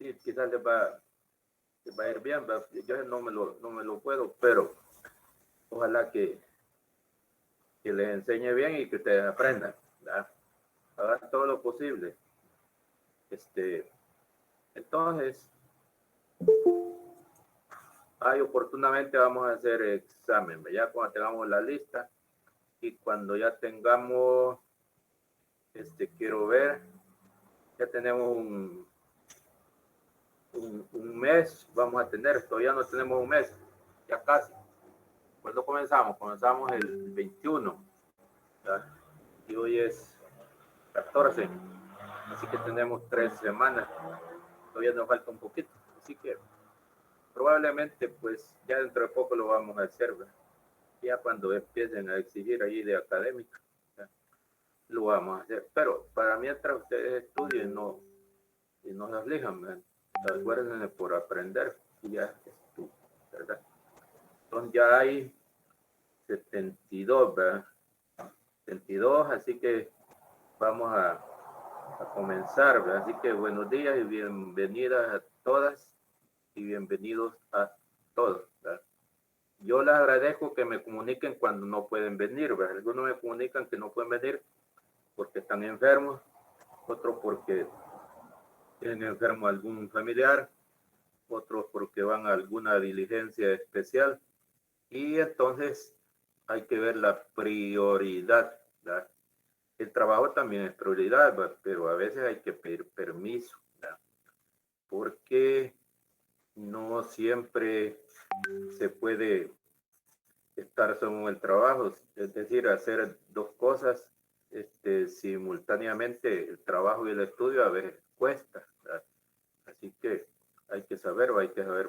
y quizás les va a ir bien, ¿verdad? Yo no me lo puedo, pero ojalá que les enseñe bien y que ustedes aprendan, ¿verdad? Hagan todo lo posible. Entonces, oportunamente vamos a hacer examen, ya cuando tengamos la lista y cuando ya tengamos, quiero ver, ya tenemos un mes, vamos a tener, todavía no tenemos un mes, ya casi. ¿Cuándo comenzamos? Comenzamos el 21, ¿ya? Y hoy es 14, así que tenemos 3 semanas, todavía nos falta un poquito, así que probablemente pues ya dentro de poco lo vamos a hacer, ¿verdad? Ya cuando empiecen a exigir ahí de académica, ¿ya? Lo vamos a hacer, pero para mientras ustedes estudien y no se aflijan, esfuércense por aprender y ya estuvo, ¿verdad? Entonces ya hay 72, ¿verdad? 72, así que vamos a comenzar, ¿verdad? Así que buenos días y bienvenidas a todas y bienvenidos a todos, ¿verdad? Yo les agradezco que me comuniquen cuando no pueden venir, ¿verdad? Algunos me comunican que no pueden venir porque están enfermos, otros porque tienen enfermo algún familiar, otros porque van a alguna diligencia especial, y entonces hay que ver la prioridad, ¿verdad? El trabajo también es prioridad, ¿verdad? Pero a veces hay que pedir permiso, ¿verdad? Porque no siempre se puede estar solo en el trabajo, es decir, hacer dos cosas simultáneamente, el trabajo y el estudio a veces cuesta, ¿verdad? Así que hay que saber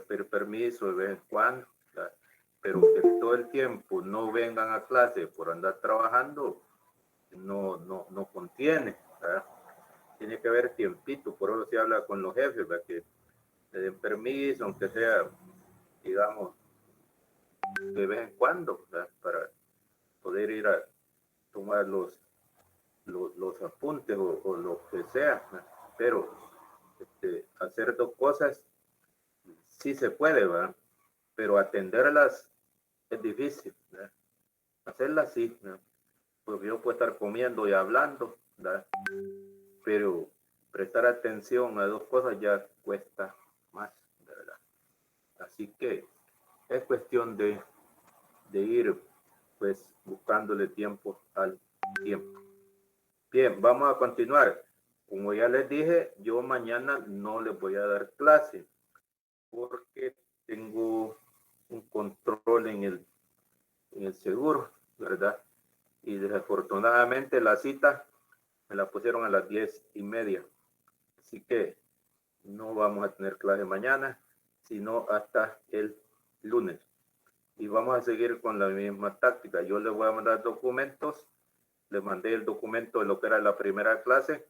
pedir permiso de vez en cuando, ¿verdad? Pero que todo el tiempo no vengan a clase por andar trabajando, no contiene, ¿verdad? Tiene que haber tiempito, por eso se habla con los jefes, ¿verdad? Que le den permiso, aunque sea, digamos, de vez en cuando, ¿verdad? Para poder ir a tomar los apuntes o lo que sea, ¿verdad? Pero hacer dos cosas sí se puede, ¿verdad? Pero atenderlas es difícil, ¿verdad? Hacerlas sí, ¿verdad? Porque yo puedo estar comiendo y hablando, ¿verdad? Pero prestar atención a dos cosas ya cuesta más, ¿verdad? Así que es cuestión de ir pues buscándole tiempo al tiempo. Bien, vamos a continuar. Como ya les dije, yo mañana no les voy a dar clase porque tengo un control en el seguro, ¿verdad? Y desafortunadamente la cita me la pusieron a las 10:30. Así que no vamos a tener clase mañana, sino hasta el lunes. Y vamos a seguir con la misma táctica. Yo les voy a mandar documentos. Les mandé el documento de lo que era la primera clase.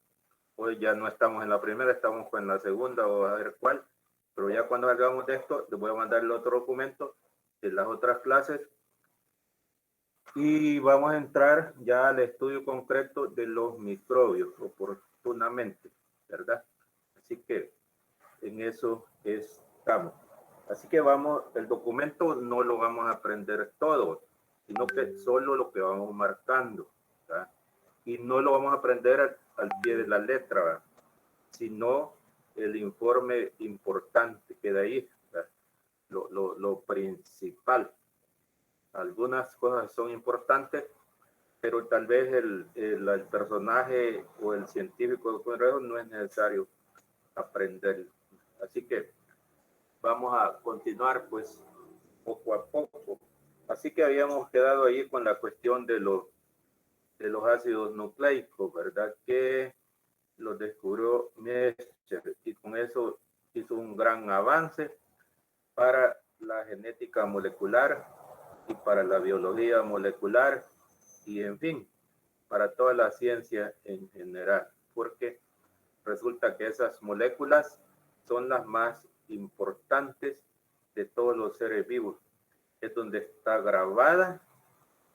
Hoy ya no estamos en la primera, estamos en la segunda o a ver cuál. Pero ya cuando hagamos de esto, les voy a mandar el otro documento de las otras clases. Y vamos a entrar ya al estudio concreto de los microbios, oportunamente, ¿verdad? Así que en eso estamos. Así que vamos, el documento no lo vamos a aprender todo, sino que solo lo que vamos marcando, ¿verdad? Y no lo vamos a aprender al pie de la letra, ¿verdad? Sino el informe importante que de ahí, ¿verdad? Lo principal. Algunas cosas son importantes, pero tal vez el personaje o el científico no es necesario aprender. Así que vamos a continuar pues poco a poco. Así que habíamos quedado ahí con la cuestión de los ácidos nucleicos, ¿verdad? Que los descubrió Mescher y con eso hizo un gran avance para la genética molecular y para la biología molecular y en fin, para toda la ciencia en general, porque resulta que esas moléculas son las más importantes de todos los seres vivos. Es donde está grabada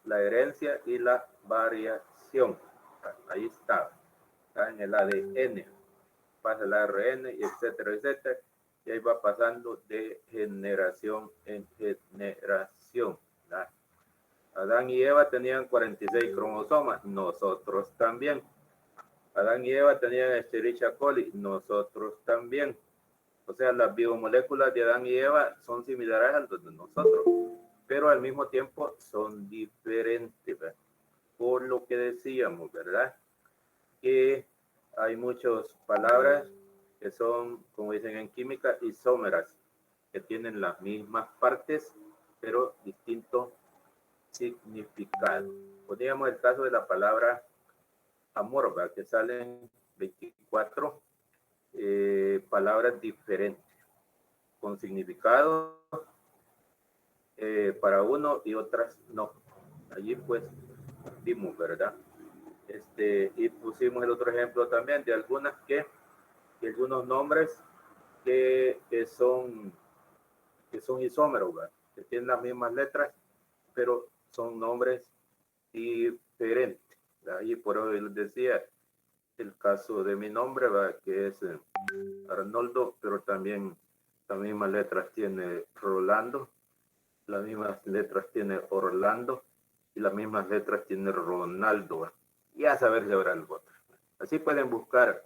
la herencia y la variación. Ahí está en el ADN. pasa el ARN, y etcétera, etcétera. Y ahí va pasando de generación en generación, ¿verdad? Adán y Eva tenían 46 cromosomas, nosotros también. Adán y Eva tenían Escherichia coli, nosotros también. O sea, las biomoléculas de Adán y Eva son similares a las de nosotros, pero al mismo tiempo son diferentes, ¿verdad? Por lo que decíamos, ¿verdad? Que hay muchas palabras que son, como dicen en química, isómeras, que tienen las mismas partes, pero distintos significado. Poníamos el caso de la palabra amor, ¿verdad? Que salen 24 palabras diferentes, con significado para uno y otras no. Allí pues vimos, ¿verdad? Y pusimos el otro ejemplo también de algunas que algunos nombres que son isómeros, ¿verdad? Que tienen las mismas letras, pero son nombres diferentes. Y por eso les decía el caso de mi nombre, ¿verdad? Que es Arnoldo, pero también las mismas letras tiene Rolando, las mismas letras tiene Orlando y las mismas letras tiene Ronaldo, ¿verdad? Y a saber si habrá algo otro. Así pueden buscar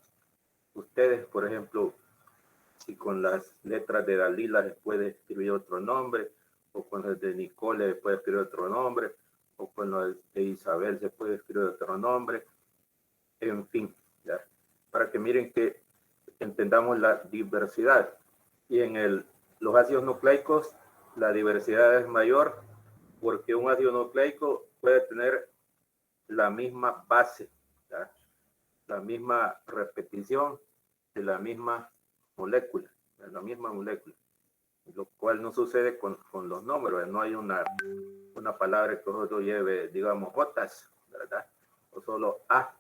ustedes, por ejemplo, si con las letras de Dalila les puede escribir otro nombre, o con las de Nicole les puede escribir otro nombre, o con las de Isabel se puede escribir otro nombre, en fin, ¿ya? Para que miren que entendamos la diversidad. Y en los ácidos nucleicos la diversidad es mayor porque un ácido nucleico puede tener la misma base, ¿ya? La misma repetición de la misma molécula, lo cual no sucede con los números. No hay una palabra que solo lleve, digamos, J, ¿verdad? O solo A,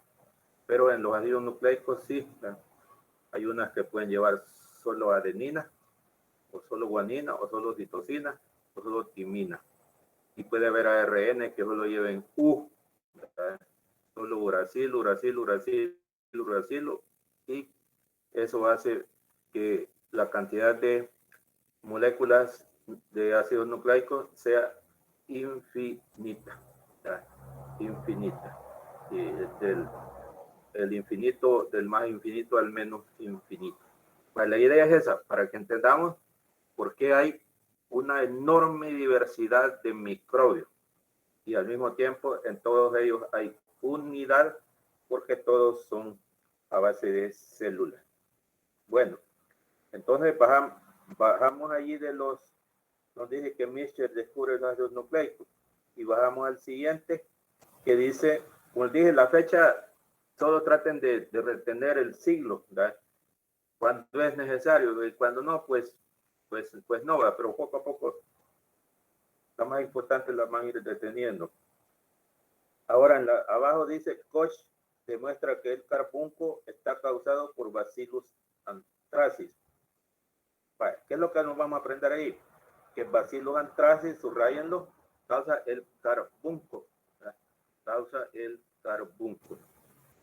pero en los ácidos nucleicos sí, ¿verdad? Hay unas que pueden llevar solo adenina, o solo guanina, o solo citosina, o solo timina. Y puede haber ARN que solo lleven U, ¿verdad? Solo uracilo, y eso hace que la cantidad de moléculas de ácidos nucleicos sea infinita, ¿verdad? Infinita. Y el infinito, del más infinito al menos infinito. Pues la idea es esa, para que entendamos por qué hay una enorme diversidad de microbios y al mismo tiempo en todos ellos hay unidad porque todos son a base de células. Bueno, entonces bajamos allí nos dije que Michel descubre los ácidos nucleicos y bajamos al siguiente que dice, como les dije, la fecha, solo traten de retener el siglo, ¿verdad? Cuando es necesario y cuando no, pues no va, pero poco a poco la más importante la van a ir deteniendo. Ahora abajo dice Koch demuestra que el carbunco está causado por Bacillus anthracis. Vale, ¿qué es lo que nos vamos a aprender ahí? Que Bacillus anthracis, subrayenlo, causa el carbunco, ¿verdad? Causa el carbunco.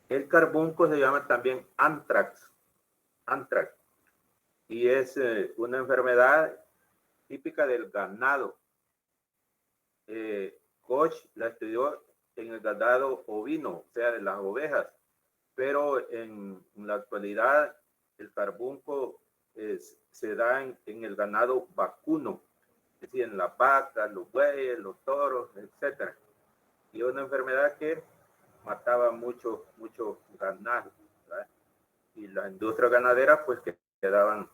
El carbunco se llama también anthrax, y es una enfermedad típica del ganado. Koch la estudió en el ganado ovino, o sea, de las ovejas, pero en la actualidad el carbunco se da en el ganado vacuno, es decir, en las vacas, los bueyes, los toros, etcétera. Y una enfermedad que mataba mucho ganado, ¿verdad? Y la industria ganadera pues que quedaban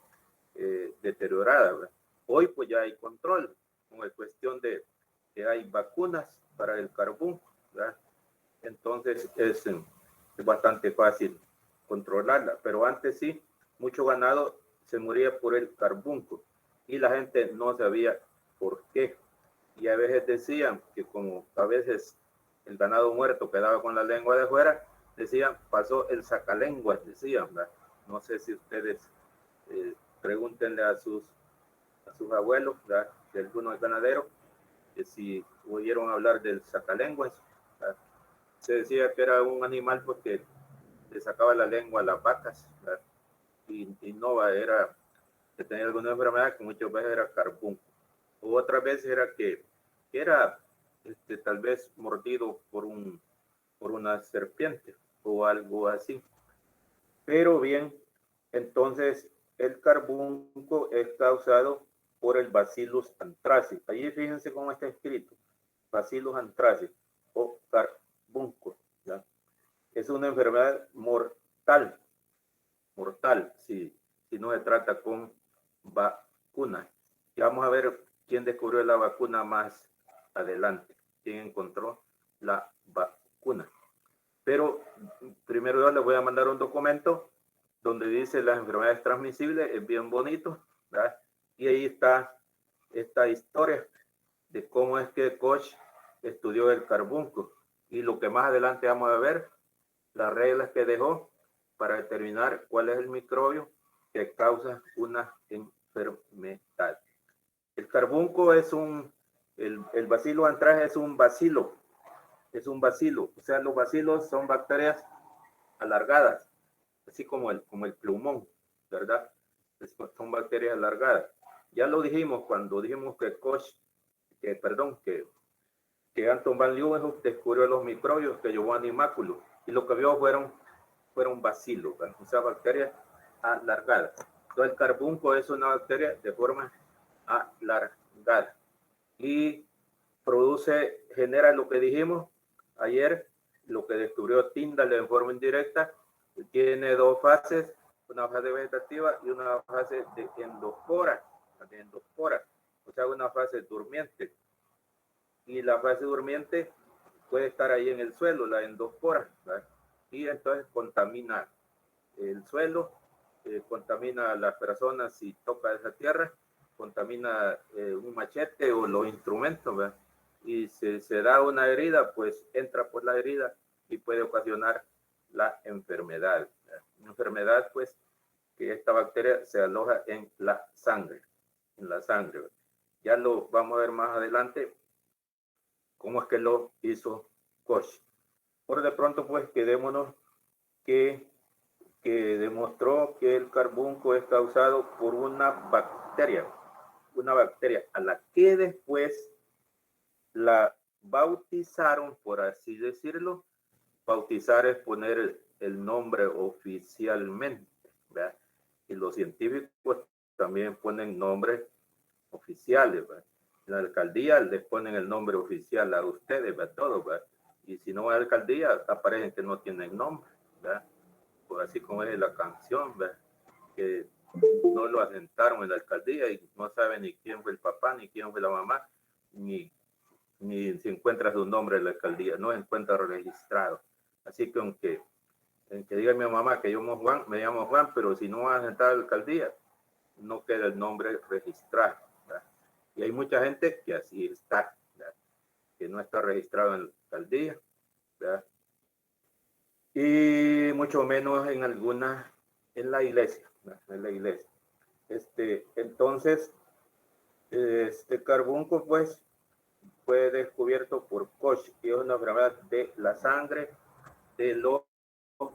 deterioradas, ¿verdad? Hoy pues ya hay control, como es cuestión de que hay vacunas para el carbunco, ¿verdad? Entonces es bastante fácil controlarla, pero antes sí, mucho ganado se moría por el carbunco y la gente no sabía por qué. Y a veces decían que como a veces el ganado muerto quedaba con la lengua de fuera, decían, pasó el sacalenguas, decían, ¿verdad? No sé si ustedes pregúntenle a sus abuelos, ¿verdad? De algunos ganaderos, que si oyeron hablar del sacalenguas, ¿verdad? Se decía que era un animal porque le sacaba la lengua a las vacas, ¿verdad? innova era que tenía alguna enfermedad que muchas veces era carbunco. O otras veces era que era tal vez mordido por una serpiente o algo así. Pero bien, entonces el carbunco es causado por el Bacillus anthracis. Allí fíjense cómo está escrito, Bacillus anthracis o carbunco. ¿Ya? Es una enfermedad mortal si no se trata con vacuna. Y vamos a ver quién descubrió la vacuna más adelante, quién encontró la vacuna. Pero primero yo les voy a mandar un documento donde dice las enfermedades transmisibles, es bien bonito, ¿verdad? Y ahí está esta historia de cómo es que Koch estudió el carbunco. Y lo que más adelante vamos a ver, las reglas que dejó para determinar cuál es el microbio que causa una enfermedad. El carbunco es el Bacillus anthracis es un bacilo, o sea, los bacilos son bacterias alargadas, así como el plumón, ¿verdad? Son bacterias alargadas. Ya lo dijimos cuando dijimos que que Anton van Leeuwenhoek descubrió los microbios que Giovanni Maculo, y lo que vio fueron bacilos, o sea, bacterias alargadas. Entonces el carbunco es una bacteria de forma alargada y genera lo que dijimos ayer, lo que descubrió Tyndall en forma indirecta. Tiene dos fases, una fase vegetativa y una fase de endoscora, o sea, una fase durmiente. Y la fase durmiente puede estar ahí en el suelo, la endoscora, ¿verdad? Y entonces contamina el suelo, contamina a las personas si toca esa tierra, contamina un machete o los instrumentos, ¿verdad? Y si se da una herida, pues entra por la herida y puede ocasionar la enfermedad. ¿Verdad? Una enfermedad, pues, que esta bacteria se aloja en la sangre, ¿verdad? Ya lo vamos a ver más adelante cómo es que lo hizo Koch. Por de pronto, pues, quedémonos que demostró que el carbunco es causado por una bacteria a la que después la bautizaron, por así decirlo. Bautizar es poner el nombre oficialmente, ¿verdad? Y los científicos también ponen nombres oficiales, ¿verdad? En la alcaldía les ponen el nombre oficial a ustedes, ¿verdad? Todos, ¿verdad? Y si no hay alcaldía, aparecen que no tienen nombre, ¿verdad? Pues así como es la canción, ¿verdad? Que no lo asentaron en la alcaldía y no saben ni quién fue el papá, ni quién fue la mamá, ni se encuentra su nombre en la alcaldía, no se encuentra registrado. Así que aunque diga mi mamá que yo me llamo Juan, pero si no va a sentar a la alcaldía, no queda el nombre registrado, ¿verdad? Y hay mucha gente que así está, ¿verdad? Que no está registrado en la alcaldía, ¿verdad? Y mucho menos en la iglesia, ¿verdad? En la iglesia. Entonces, este carbunco, pues, fue descubierto por Koch y es una enfermedad de la sangre de los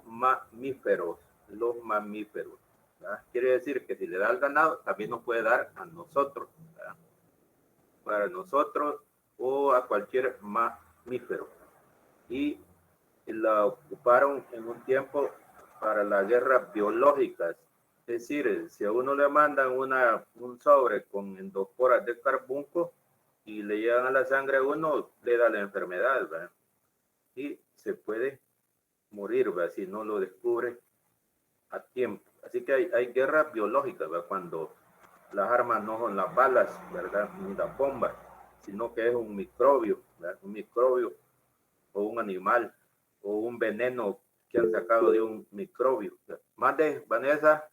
mamíferos, ¿verdad? Quiere decir que si le da al ganado, también nos puede dar a nosotros, ¿verdad? Para nosotros o a cualquier mamífero. Y la ocuparon en un tiempo para las guerras biológicas. Es decir, si a uno le mandan un sobre con endosporas de carbunco y le llegan a la sangre a uno, le da la enfermedad, ¿verdad? Y se puede morir, ¿verdad? Si no lo descubre a tiempo. Así que hay guerras biológicas, ¿verdad? Cuando las armas no son las balas, ¿verdad? Ni las bombas, sino que es un microbio, ¿verdad? Un microbio o un animal o un veneno que han sacado de un microbio. Más de Vanessa.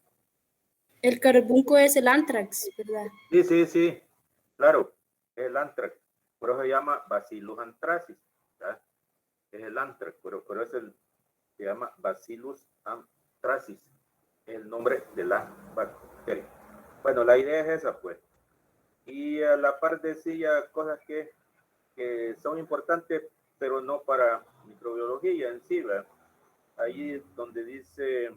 El carbunco es el anthrax, ¿verdad? Sí, claro, es el anthrax. Por eso se llama Bacillus anthracis, ¿verdad? Es el anthrax, pero se llama Bacillus anthracis, es el nombre de la bacteria. Bueno, la idea es esa, pues. Y a la par decía cosas que son importantes, pero no para microbiología en sí, ¿verdad? Ahí donde dice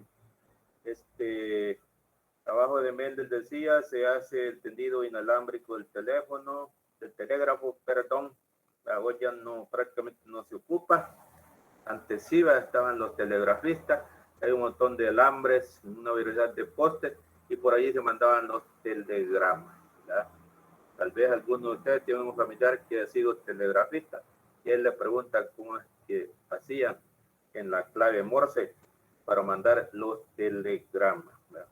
Abajo de Mendel decía, se hace el tendido inalámbrico del teléfono, del telégrafo, perdón. Ahora ya no, prácticamente no se ocupa. Antes sí estaban los telegrafistas, hay un montón de alambres, una variedad de postes, y por ahí se mandaban los telegramas, ¿verdad? Tal vez alguno de ustedes tiene un familiar que ha sido telegrafista, y él le pregunta cómo es que hacían en la clave Morse para mandar los telegramas, ¿verdad?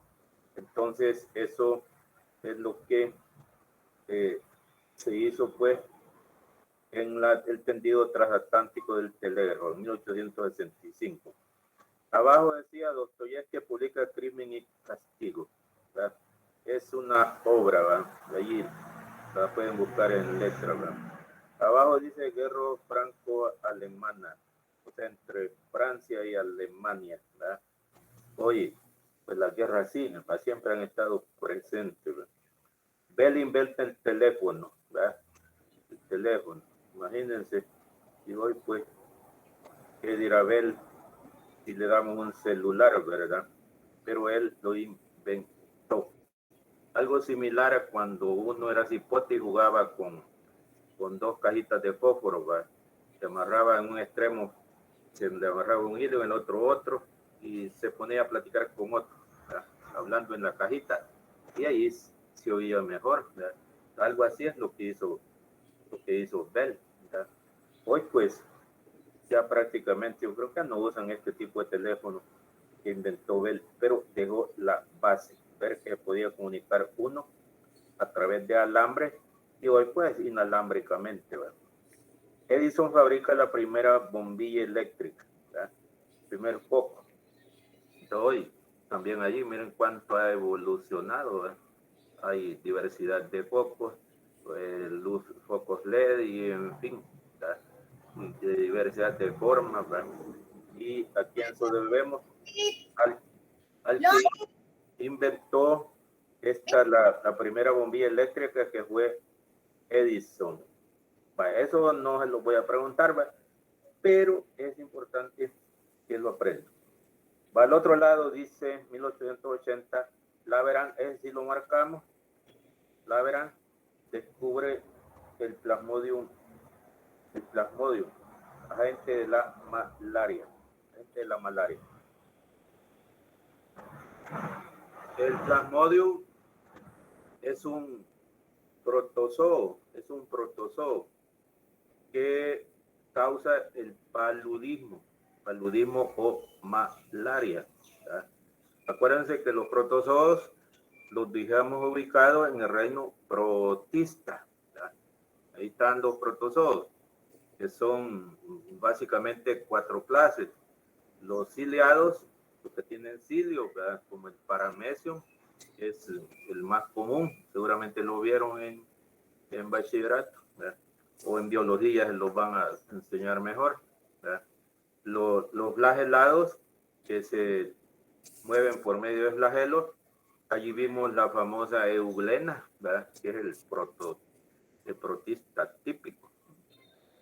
Entonces, eso es lo que se hizo, pues, en el tendido transatlántico del telégrafo en 1865. Abajo decía, Dostoyevsky publica Crimen y Castigo, ¿verdad? Es una obra, ¿verdad? De allí la pueden buscar en letra, ¿verdad? Abajo dice guerra franco-alemana, o sea, entre Francia y Alemania, ¿verdad? Oye, pues las guerras sí, siempre han estado presentes, ¿verdad? Bell inventa el teléfono, ¿verdad? El teléfono, imagínense, y hoy pues, ¿qué dirá Bell si le damos un celular, verdad? Pero él lo inventó. Algo similar a cuando uno era cipote y jugaba con dos cajitas de fósforo, ¿verdad? Se amarraba en un extremo, se le amarraba un hilo, en el otro, y se ponía a platicar con otro, ¿verdad? Hablando en la cajita, y ahí se oía mejor, ¿verdad? Algo así es lo que hizo Bell, ¿verdad? Hoy pues ya prácticamente yo creo que no usan este tipo de teléfono que inventó Bell, pero dejó la base, ver que podía comunicar uno a través de alambre y hoy pues inalámbricamente, ¿verdad? Edison fabrica la primera bombilla eléctrica, ¿verdad? Primer foco. Hoy también allí miren cuánto ha evolucionado, ¿verdad? Hay diversidad de focos, luz, focos LED y en fin, ¿verdad? De diversidad de formas, ¿verdad? Y a quién se debemos al que inventó la primera bombilla eléctrica, que fue Edison. Bueno, eso no se lo voy a preguntar, ¿va? Pero es importante que lo aprenda. Va al otro lado, dice 1880, Laveran, ese sí lo marcamos, Laveran descubre el plasmodium, agente de la malaria, El plasmodium es un protozoo, que causa el paludismo o malaria, ¿verdad? Acuérdense que los protozoos los dejamos ubicados en el reino protista, ¿verdad? Ahí están los protozoos, que son básicamente 4 clases. Los ciliados, los que tienen cilio, ¿verdad? Como el paramecium, es el más común, seguramente lo vieron en bachillerato, ¿verdad? O en biología se los van a enseñar mejor, ¿verdad? Los flagelados, que se mueven por medio de flagelos, allí vimos la famosa euglena, ¿verdad? Que es el protista típico.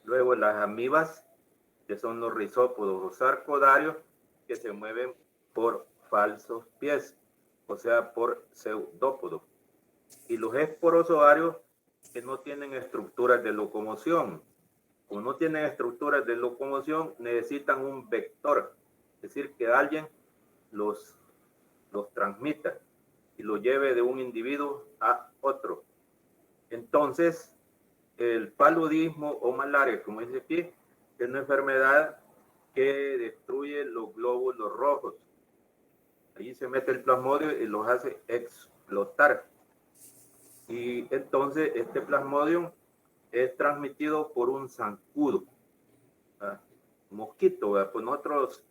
Luego las amibas, que son los rizópodos o sarcodarios, que se mueven por falsos pies, o sea, por pseudópodos. Y los esporozoarios, que no tienen estructuras de locomoción. Como no tienen estructuras de locomoción, necesitan un vector, es decir, que alguien los transmita y lo lleve de un individuo a otro. Entonces, el paludismo o malaria, como dice aquí, es una enfermedad que destruye los glóbulos rojos. Allí se mete el plasmodio y los hace explotar. Y entonces este plasmodio es transmitido por un zancudo, ¿verdad? Mosquito, ¿verdad? Pues nosotros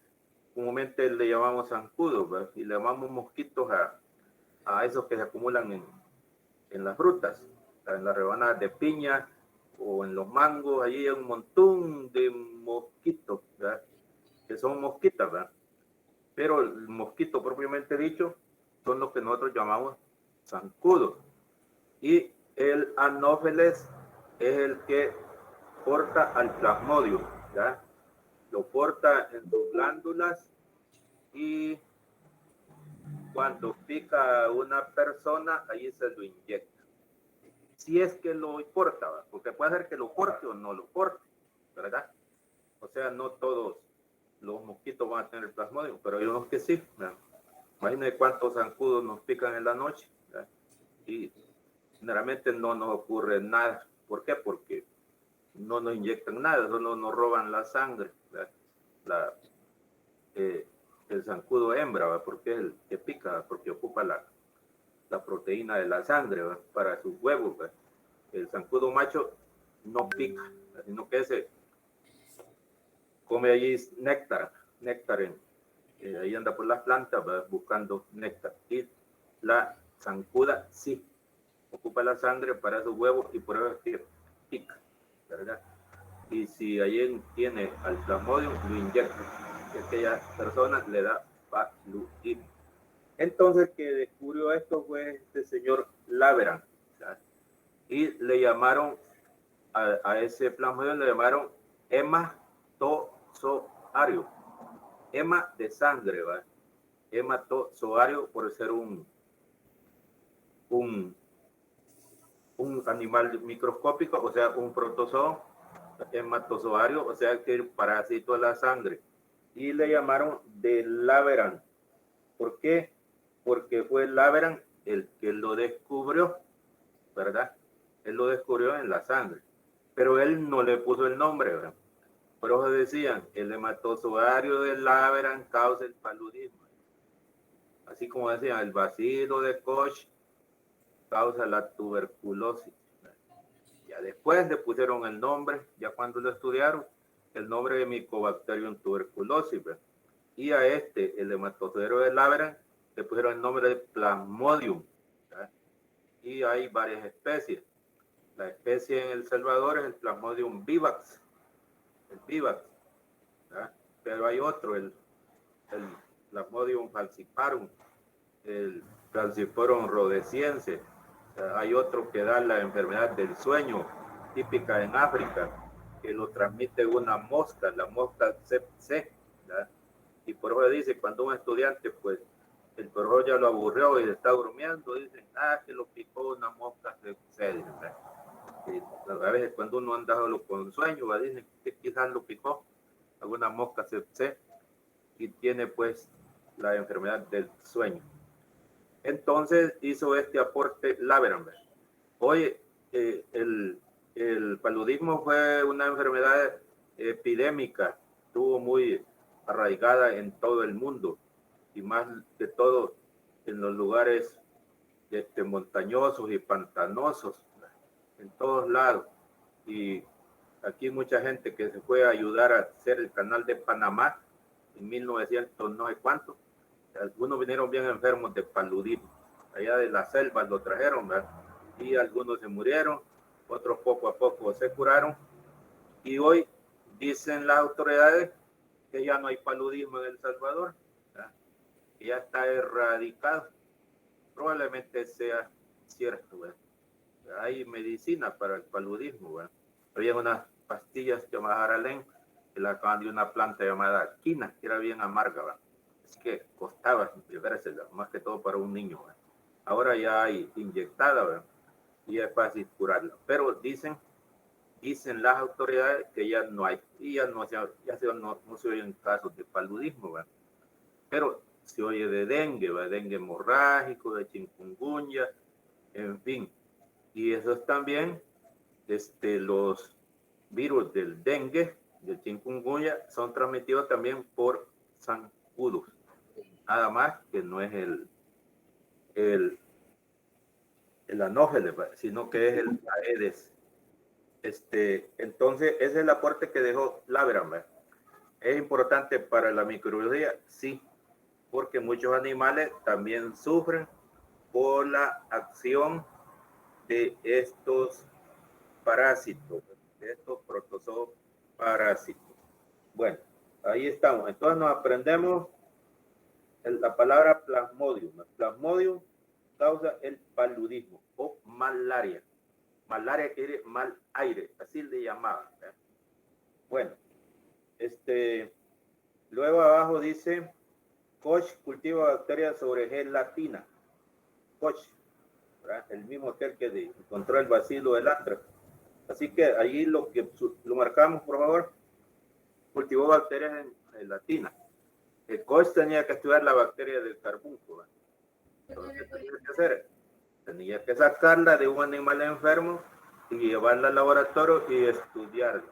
comúnmente le llamamos zancudos, ¿verdad? Y le llamamos mosquitos a esos que se acumulan en las frutas, en las rebanadas de piña o en los mangos. Allí hay un montón de mosquitos, ¿verdad? Que son mosquitas, ¿verdad? Pero el mosquito propiamente dicho son los que nosotros llamamos zancudos. Y el anófeles es el que porta al plasmodio, ¿ya? Lo porta en sus glándulas y cuando pica a una persona, ahí se lo inyecta. Si es que lo corta, ¿va? Porque puede ser que lo corte o no lo corte, ¿verdad? O sea, no todos los mosquitos van a tener el plasmodium, pero hay unos que sí. ¿Verdad? Imagínense cuántos zancudos nos pican en la noche, ¿verdad? Y generalmente no nos ocurre nada. ¿Por qué? Porque no nos inyectan nada, solo nos roban la sangre, la, el zancudo hembra, ¿va? Porque es el que pica, porque ocupa la proteína de la sangre, ¿va? Para sus huevos. ¿Va? El zancudo macho no pica, sino que se come allí néctar ahí anda por las plantas, ¿va? Buscando néctar. Y la zancuda sí ocupa la sangre para sus huevos y por eso es que pica, ¿verdad? Y si alguien tiene al plasmodium, lo inyecta. Y aquella persona le da paludismo. Entonces, que descubrió esto fue este señor Laveran. ¿Sabes? Y le llamaron a ese plasmodium, le llamaron hematozoario. Hema de sangre, ¿va? Hematozoario por ser un animal microscópico, o sea, un protozoo hematozoario, o sea, que parásito de la sangre. Y le llamaron de Laveran. ¿Por qué? Porque fue Laveran el que lo descubrió, ¿verdad? Él lo descubrió en la sangre, pero él no le puso el nombre, ¿verdad? Por eso decían, el hematozoario de Laveran causa el paludismo. Así como decían, el bacilo de Koch causa la tuberculosis. Ya después le pusieron el nombre, ya cuando lo estudiaron, el nombre de Mycobacterium tuberculosis. ¿Verdad? Y a el hematozoario de Laveran, le pusieron el nombre de Plasmodium. ¿Verdad? Y hay varias especies. La especie en El Salvador es el Plasmodium vivax, el vivax. ¿Verdad? Pero hay otro, el Plasmodium falciparum, el Falciparum rhodesiense. Hay otro que da la enfermedad del sueño, típica en África, que lo transmite una mosca, la mosca CC. Y por eso dice, cuando un estudiante, pues, el profesor ya lo aburrió y está durmiendo, dicen, que lo picó una mosca CC. A veces cuando uno anda solo con sueño, dicen que quizás lo picó alguna mosca CC y tiene, pues, la enfermedad del sueño. Entonces hizo este aporte Laveran. Oye, el paludismo fue una enfermedad epidémica, estuvo muy arraigada en todo el mundo y más que todo en los lugares montañosos y pantanosos, en todos lados. Y aquí mucha gente que se fue a ayudar a hacer el canal de Panamá en 1900 no sé cuánto. Algunos vinieron bien enfermos de paludismo. Allá de la selva lo trajeron, ¿verdad? Y algunos se murieron, otros poco a poco se curaron. Y hoy dicen las autoridades que ya no hay paludismo en El Salvador, ¿verdad? Que ya está erradicado. Probablemente sea cierto, ¿verdad? Hay medicina para el paludismo, ¿verdad? Había unas pastillas llamadas Aralén que la acaban de una planta llamada quina, que era bien amarga, ¿verdad? Es que costaba bebérsela, más que todo para un niño, ¿verdad? Ahora ya hay inyectada, ¿verdad? Y es fácil curarla. Pero dicen las autoridades que ya no hay, y ya no se oyen casos de paludismo, ¿verdad? Pero se oye de dengue, ¿verdad? Dengue hemorrágico, de chikungunya, en fin. Y esos también, los virus del dengue, del chikungunya, son transmitidos también por zancudos. Nada más que no es el anófeles, sino que es el Aedes. Entonces, ese es el aporte que dejó Laveran. ¿Es importante para la microbiología? Sí, porque muchos animales también sufren por la acción de estos parásitos, de estos protozoos parásitos. Bueno, ahí estamos. Entonces nos aprendemos la palabra plasmodium. Plasmodium causa el paludismo o malaria. Malaria quiere mal aire, así le llamaban. Bueno, luego abajo dice Koch cultiva bacterias sobre gelatina. Koch, ¿verdad? El mismo aquel que encontró el bacilo del anthrax. Así que ahí lo marcamos, por favor. Cultivó bacterias en gelatina. El Koch tenía que estudiar la bacteria del carbunco, ¿verdad? Entonces, ¿qué tenía que hacer? Tenía que sacarla de un animal enfermo y llevarla al laboratorio y estudiarla.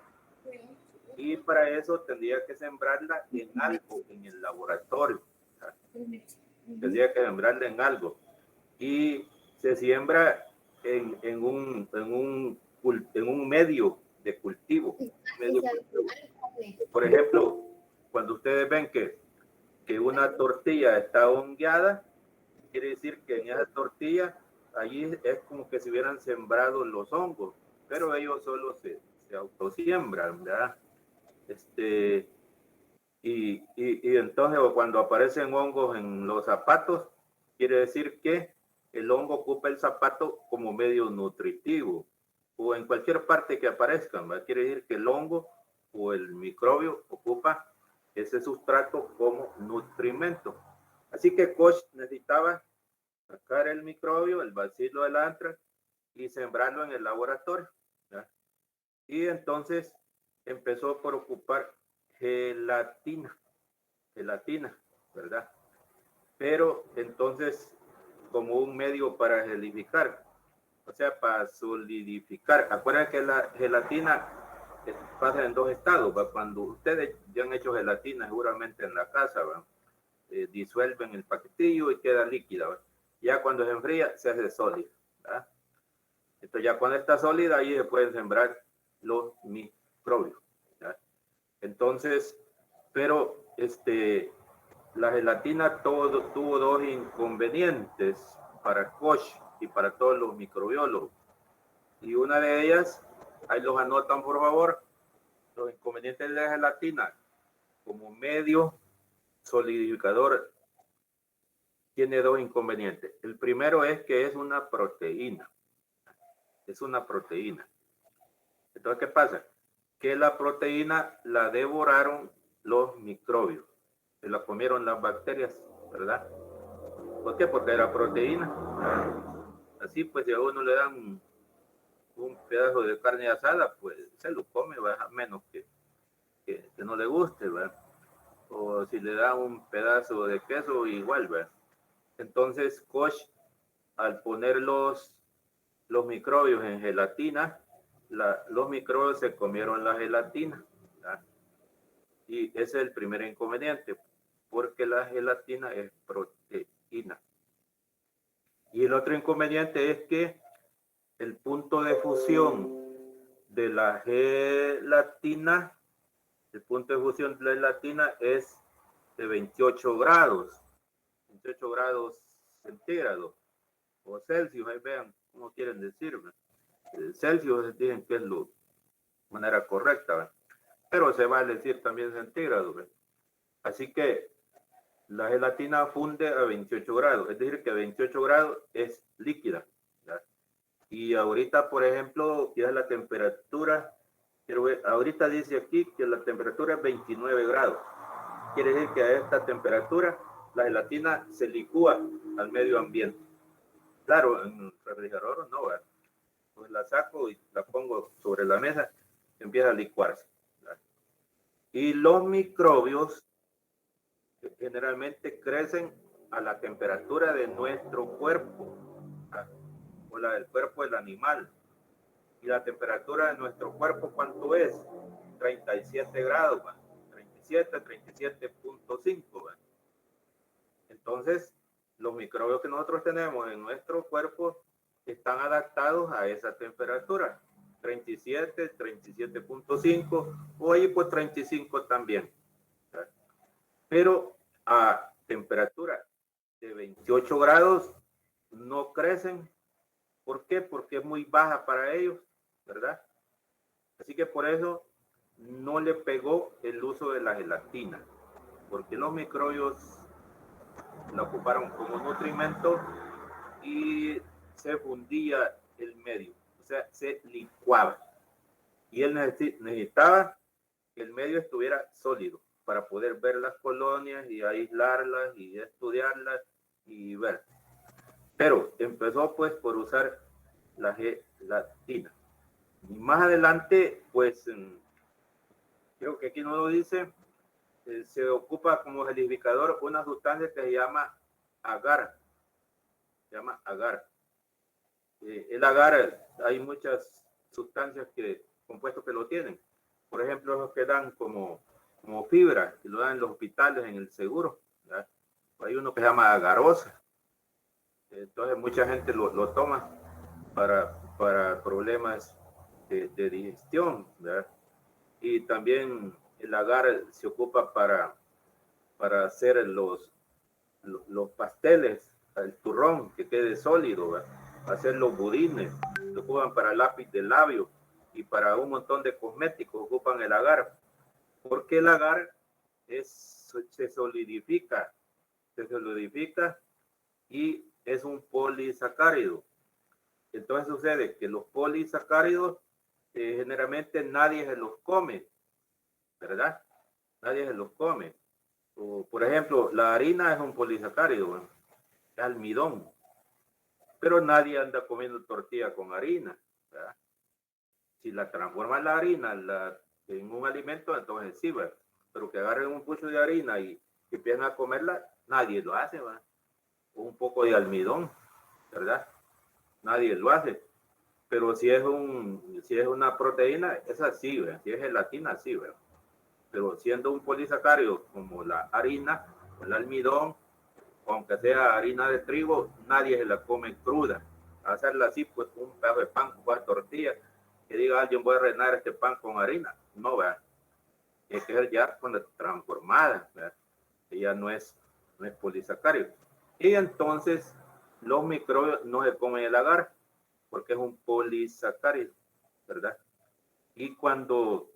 Y para eso tendría que sembrarla en algo, en el laboratorio. Tendría que sembrarla en algo. Y se siembra en un medio de cultivo. Por ejemplo, cuando ustedes ven que una tortilla está hongueada, quiere decir que en esa tortilla allí es como que se hubieran sembrado los hongos, pero ellos solo se autosiembran, ¿verdad? Y entonces cuando aparecen hongos en los zapatos, quiere decir que el hongo ocupa el zapato como medio nutritivo, o en cualquier parte que aparezcan, ¿verdad? Quiere decir que el hongo o el microbio ocupa ese sustrato como nutrimento. Así que Koch necesitaba sacar el microbio, el bacilo del anthrax, y sembrarlo en el laboratorio, ¿verdad? Y entonces empezó por ocupar gelatina, ¿verdad? Pero entonces como un medio para gelificar, o sea, para solidificar. Acuérdense que la gelatina pasa en dos estados, ¿va? Cuando ustedes ya han hecho gelatina seguramente en la casa, ¿va? Disuelven el paquetillo y queda líquida, ¿va? Ya cuando se enfría se hace sólida, ¿verdad? Entonces ya cuando está sólida ahí se pueden sembrar los microbios, ¿verdad? Entonces, pero la gelatina tuvo dos inconvenientes para Koch y para todos los microbiólogos. Y una de ellas, ahí los anotan por favor, los inconvenientes de la gelatina como medio solidificador tiene dos inconvenientes. El primero es que es una proteína. Es una proteína. Entonces, ¿qué pasa? Que la proteína la devoraron los microbios. Se la comieron las bacterias, ¿verdad? ¿Por qué? Porque era proteína. Así pues, si a uno le dan un pedazo de carne asada, pues se lo come, ¿verdad? A menos que no le guste, ¿verdad? O si le dan un pedazo de queso, igual, ¿verdad? Entonces, Koch, al poner los microbios en gelatina, los microbios se comieron la gelatina, ¿verdad? Y ese es el primer inconveniente, porque la gelatina es proteína. Y el otro inconveniente es que el punto de fusión de la gelatina, el punto de fusión de la gelatina es de 28 grados centígrados o Celsius, ahí vean cómo quieren decirme. El Celsius dicen que es la manera correcta, ¿verdad? Pero se va a decir también centígrados, ¿verdad? Así que la gelatina funde a 28 grados, es decir, que a 28 grados es líquida, ¿verdad? Y ahorita, por ejemplo, ya la temperatura, ahorita dice aquí que la temperatura es 29 grados. Quiere decir que a esta temperatura la gelatina se licúa al medio ambiente. Claro, en el refrigerador no, ¿verdad? Pues la saco y la pongo sobre la mesa y empieza a licuarse, ¿verdad? Y los microbios generalmente crecen a la temperatura de nuestro cuerpo, ¿verdad? O la del cuerpo del animal. Y la temperatura de nuestro cuerpo, ¿cuánto es? 37 grados, ¿verdad? 37.5, ¿verdad? Entonces, los microbios que nosotros tenemos en nuestro cuerpo están adaptados a esa temperatura. 37, 37.5 o ahí pues 35 también. ¿Verdad? Pero a temperatura de 28 grados no crecen. ¿Por qué? Porque es muy baja para ellos, ¿verdad? Así que por eso no le pegó el uso de la gelatina, porque los microbios la ocuparon como nutrimento y se fundía el medio, o sea, se licuaba. Y él necesitaba que el medio estuviera sólido, para poder ver las colonias y aislarlas y estudiarlas y ver. Pero empezó pues por usar la G latina. Y más adelante, pues, creo que aquí no lo dice, se ocupa como gelificador una sustancia que se llama agar. Se llama agar. El agar, hay muchas sustancias compuestos que lo tienen. Por ejemplo, los que dan como fibra, que lo dan en los hospitales, en el seguro. ¿Verdad? Hay uno que se llama agarosa. Entonces mucha gente lo toma para problemas de digestión, ¿verdad? Y también el agar se ocupa para hacer los pasteles, el turrón que quede sólido, ¿verdad? Hacer los budines, se ocupan para lápiz de labio y para un montón de cosméticos ocupan el agar, porque el agar se solidifica y es un polisacárido. Entonces sucede que los polisacáridos generalmente nadie se los come, ¿verdad? Nadie se los come. O, por ejemplo, la harina es un polisacárido, ¿eh? Es almidón, pero nadie anda comiendo tortilla con harina, ¿verdad? Si la transforman la harina en un alimento, entonces sí, ¿verdad? Pero que agarren un pucho de harina y que empiecen a comerla, nadie lo hace, ¿verdad? O un poco de almidón, ¿verdad? Nadie lo hace. Pero si es una proteína, esa sí, ¿verdad? Si es gelatina, sí, ¿verdad? Pero siendo un polisacárido como la harina, el almidón, aunque sea harina de trigo, nadie se la come cruda. Hacerla así, pues un pedazo de pan con tortilla, que diga alguien voy a rellenar este pan con harina. No, ¿verdad? Es que ser ya cuando transformada, ¿verdad? Que ya no es polisacárido. Y entonces los microbios no se comen el agar, porque es un polisacárido, ¿verdad? Y cuando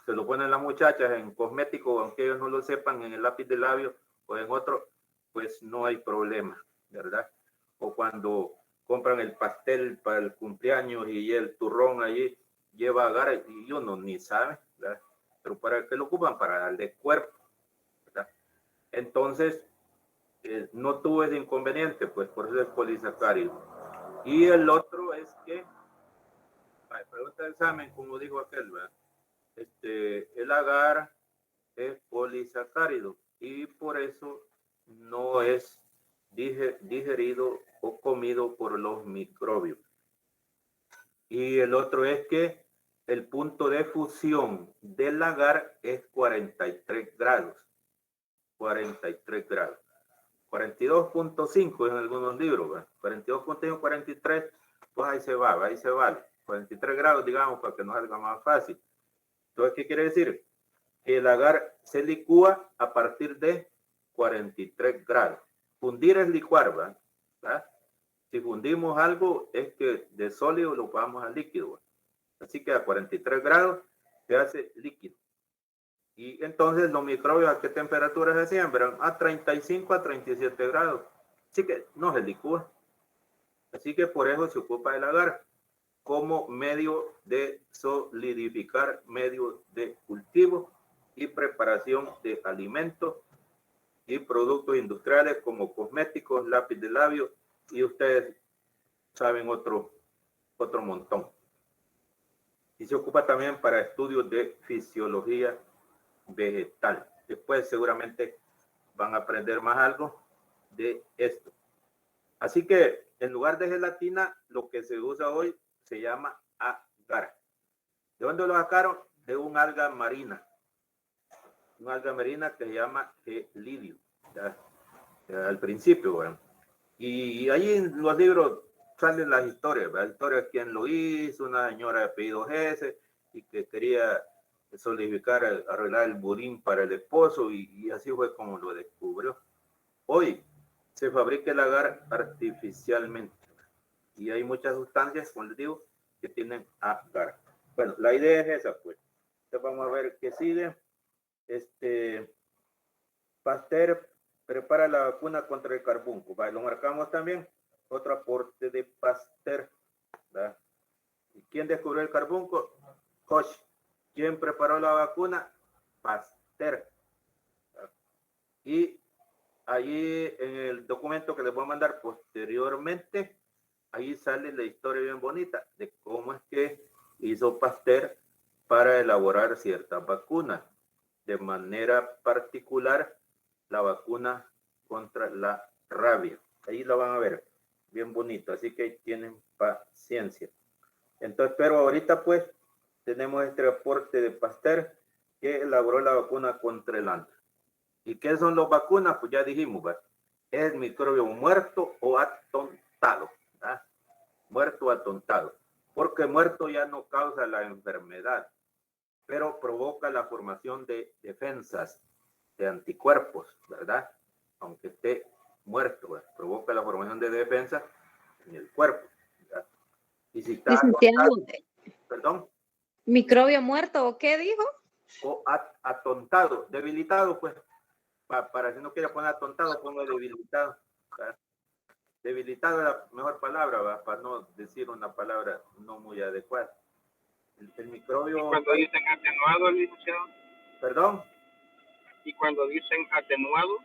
se lo ponen las muchachas en cosméticos, aunque ellos no lo sepan, en el lápiz de labio o en otro, pues no hay problema, ¿verdad? O cuando compran el pastel para el cumpleaños y el turrón allí lleva agar y uno ni sabe, ¿verdad? Pero ¿para qué lo ocupan? Para darle cuerpo, ¿verdad? Entonces, no tuvo ese inconveniente, pues por eso es polisacárido. Y el otro es que, pregunta de examen, como dijo aquel, ¿verdad? El agar es polisacárido y por eso no es digerido o comido por los microbios. Y el otro es que el punto de fusión del agar es 43 grados. 43 grados. 42.5 en algunos libros, ¿verdad? 42.5, 43, pues ahí se vale. 43 grados, digamos, para que nos salga más fácil. Entonces, ¿qué quiere decir? Que el agar se licúa a partir de 43 grados. Fundir es licuar, ¿verdad? Si fundimos algo, es que de sólido lo pasamos a líquido, ¿verdad? Así que a 43 grados se hace líquido. Y entonces los microbios a qué temperatura se siembran? A 35 a 37 grados. Así que no se licúa. Así que por eso se ocupa el agar como medio de solidificar, medio de cultivo y preparación de alimentos y productos industriales como cosméticos, lápiz de labio y ustedes saben otro montón. Y se ocupa también para estudios de fisiología vegetal. Después seguramente van a aprender más algo de esto. Así que en lugar de gelatina, lo que se usa hoy se llama agar. ¿De dónde lo sacaron? De un alga marina. Un alga marina que se llama gelidio. Al principio, bueno. Y allí en los libros salen las historias. La historia de quién lo hizo, una señora de apellido Gese, y que quería solidificar, arreglar el budín para el esposo, y así fue como lo descubrió. Hoy se fabrica el agar artificialmente y hay muchas sustancias, como les digo, que tienen agar. Bueno, la idea es esa, pues. Entonces vamos a ver qué sigue. Pasteur prepara la vacuna contra el carbunco. ¿Va? Lo marcamos también. Otro aporte de Pasteur. ¿Va? ¿Quién descubrió el carbunco? Koch. ¿Quién preparó la vacuna? Pasteur. Pasteur. Y allí en el documento que les voy a mandar posteriormente, ahí sale la historia bien bonita de cómo es que hizo Pasteur para elaborar ciertas vacunas. De manera particular, la vacuna contra la rabia. Ahí la van a ver, bien bonito. Así que tienen paciencia. Entonces, pero ahorita pues tenemos este reporte de Pasteur que elaboró la vacuna contra el anthrax. ¿Y qué son las vacunas? Pues ya dijimos, ¿verdad? Es el microbio muerto o atontado, ¿verdad? Muerto o atontado, porque muerto ya no causa la enfermedad, pero provoca la formación de defensas, de anticuerpos, ¿verdad? Aunque esté muerto, ¿verdad? Provoca la formación de defensas en el cuerpo, ¿verdad? Y si está Licenciado, perdón, ¿microbio muerto o qué dijo? o atontado, debilitado, pues, para si no quiere poner atontado, pongo debilitado, ¿verdad? Debilitado es la mejor palabra, ¿verdad? Para no decir una palabra no muy adecuada. El microbio... ¿Y cuando dicen atenuado, licenciado? ¿Perdón? ¿Y cuando dicen atenuado?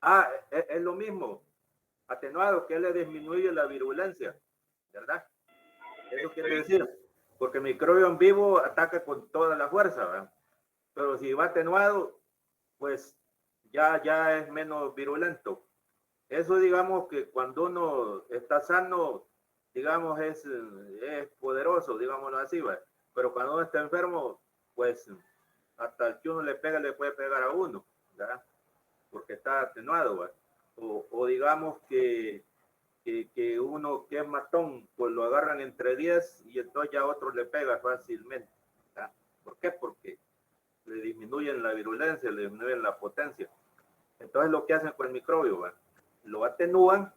Ah, es lo mismo. Atenuado, que le disminuye la virulencia, ¿verdad? Eso quiere decir, porque el microbio en vivo ataca con toda la fuerza, ¿verdad? Pero si va atenuado, pues ya es menos virulento. Eso digamos que cuando uno está sano, digamos, es poderoso, digámoslo así, ¿verdad? Pero cuando uno está enfermo, pues hasta el que uno le pega, le puede pegar a uno, ¿verdad? Porque está atenuado, ¿verdad? O digamos que uno que es matón, pues lo agarran entre 10 y entonces ya otro le pega fácilmente, ¿verdad? ¿Por qué? Porque le disminuyen la virulencia, le disminuyen la potencia. Entonces lo que hacen con el microbio, ¿verdad? Lo atenúan,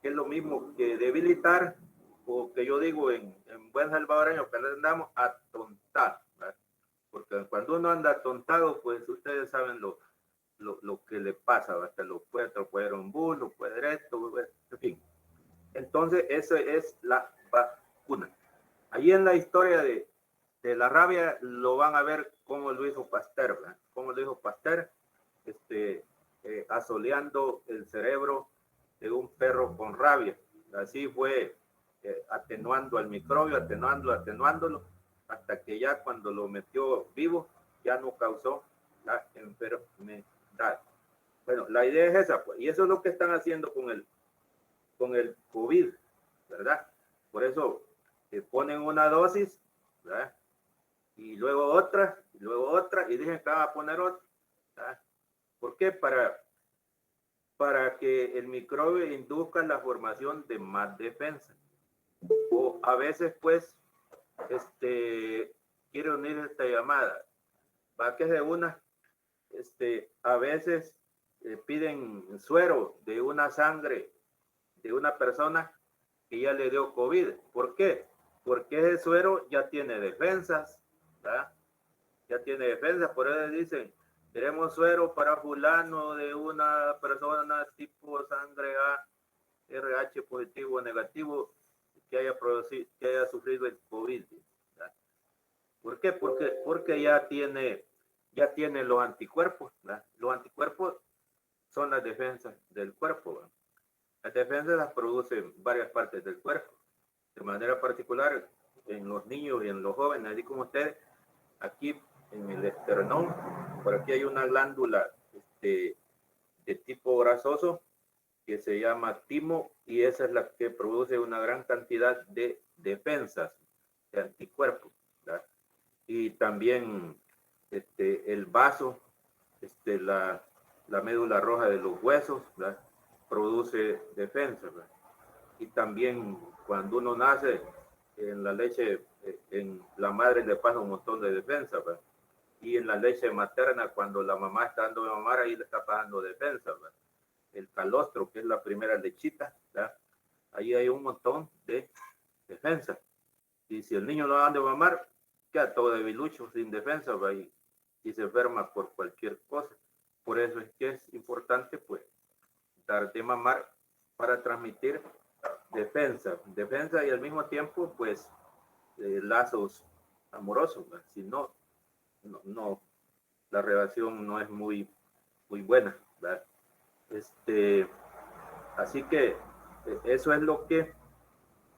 que es lo mismo que debilitar, o que yo digo en buen salvadoreño, que le andamos a tontar, ¿verdad? Porque cuando uno anda atontado, pues ustedes saben lo que le pasa, hasta lo puede atropellar un bus, lo puede esto, en fin. Entonces, esa es la vacuna. Ahí en la historia de la rabia lo van a ver cómo lo hizo Pasteur, ¿verdad? Cómo lo hizo Pasteur, asoleando el cerebro de un perro con rabia. Así fue atenuando al microbio, atenuándolo, hasta que ya cuando lo metió vivo, ya no causó la enfermedad. Bueno, la idea es esa, pues, y eso es lo que están haciendo con el COVID, ¿verdad? Por eso ponen una dosis, ¿verdad? Y luego otra, y dicen que van a poner otra, ¿verdad? ¿Por qué? Para que el microbio induzca la formación de más defensa. O a veces, pues, quiero unir esta llamada, va que de una, a veces piden suero de una sangre de una persona que ya le dio COVID. ¿Por qué? Porque ese suero ya tiene defensas, ¿verdad? Ya tiene defensas, por eso dicen, queremos suero para fulano de una persona tipo sangre A, RH positivo o negativo, que haya sufrido el COVID, ¿verdad? ¿Por qué? Porque ya tiene los anticuerpos, ¿verdad? Los anticuerpos son las defensas del cuerpo, ¿verdad? Las defensas las producen varias partes del cuerpo, de manera particular en los niños y en los jóvenes, así como ustedes, aquí en el esternón, por aquí hay una glándula de tipo grasoso que se llama timo, y esa es la que produce una gran cantidad de defensas, de anticuerpos, ¿verdad? Y también el vaso, la médula roja de los huesos, ¿verdad? Produce defensas, ¿verdad? Y también cuando uno nace, en la leche, en la madre le pasa un montón de defensas, ¿verdad? Y en la leche materna, cuando la mamá está dando de mamar, ahí le está pasando defensas, ¿verdad? El calostro, que es la primera lechita, ¿verdad? Ahí hay un montón de defensas. Y si el niño no da de mamar, queda todo debilucho, sin defensa, ¿verdad? Y se enferma por cualquier cosa. Por eso es que es importante, pues, dar de mamar para transmitir defensa y al mismo tiempo, pues, lazos amorosos, ¿verdad? Si no la relación no es muy buena, ¿verdad? Así que eso es lo que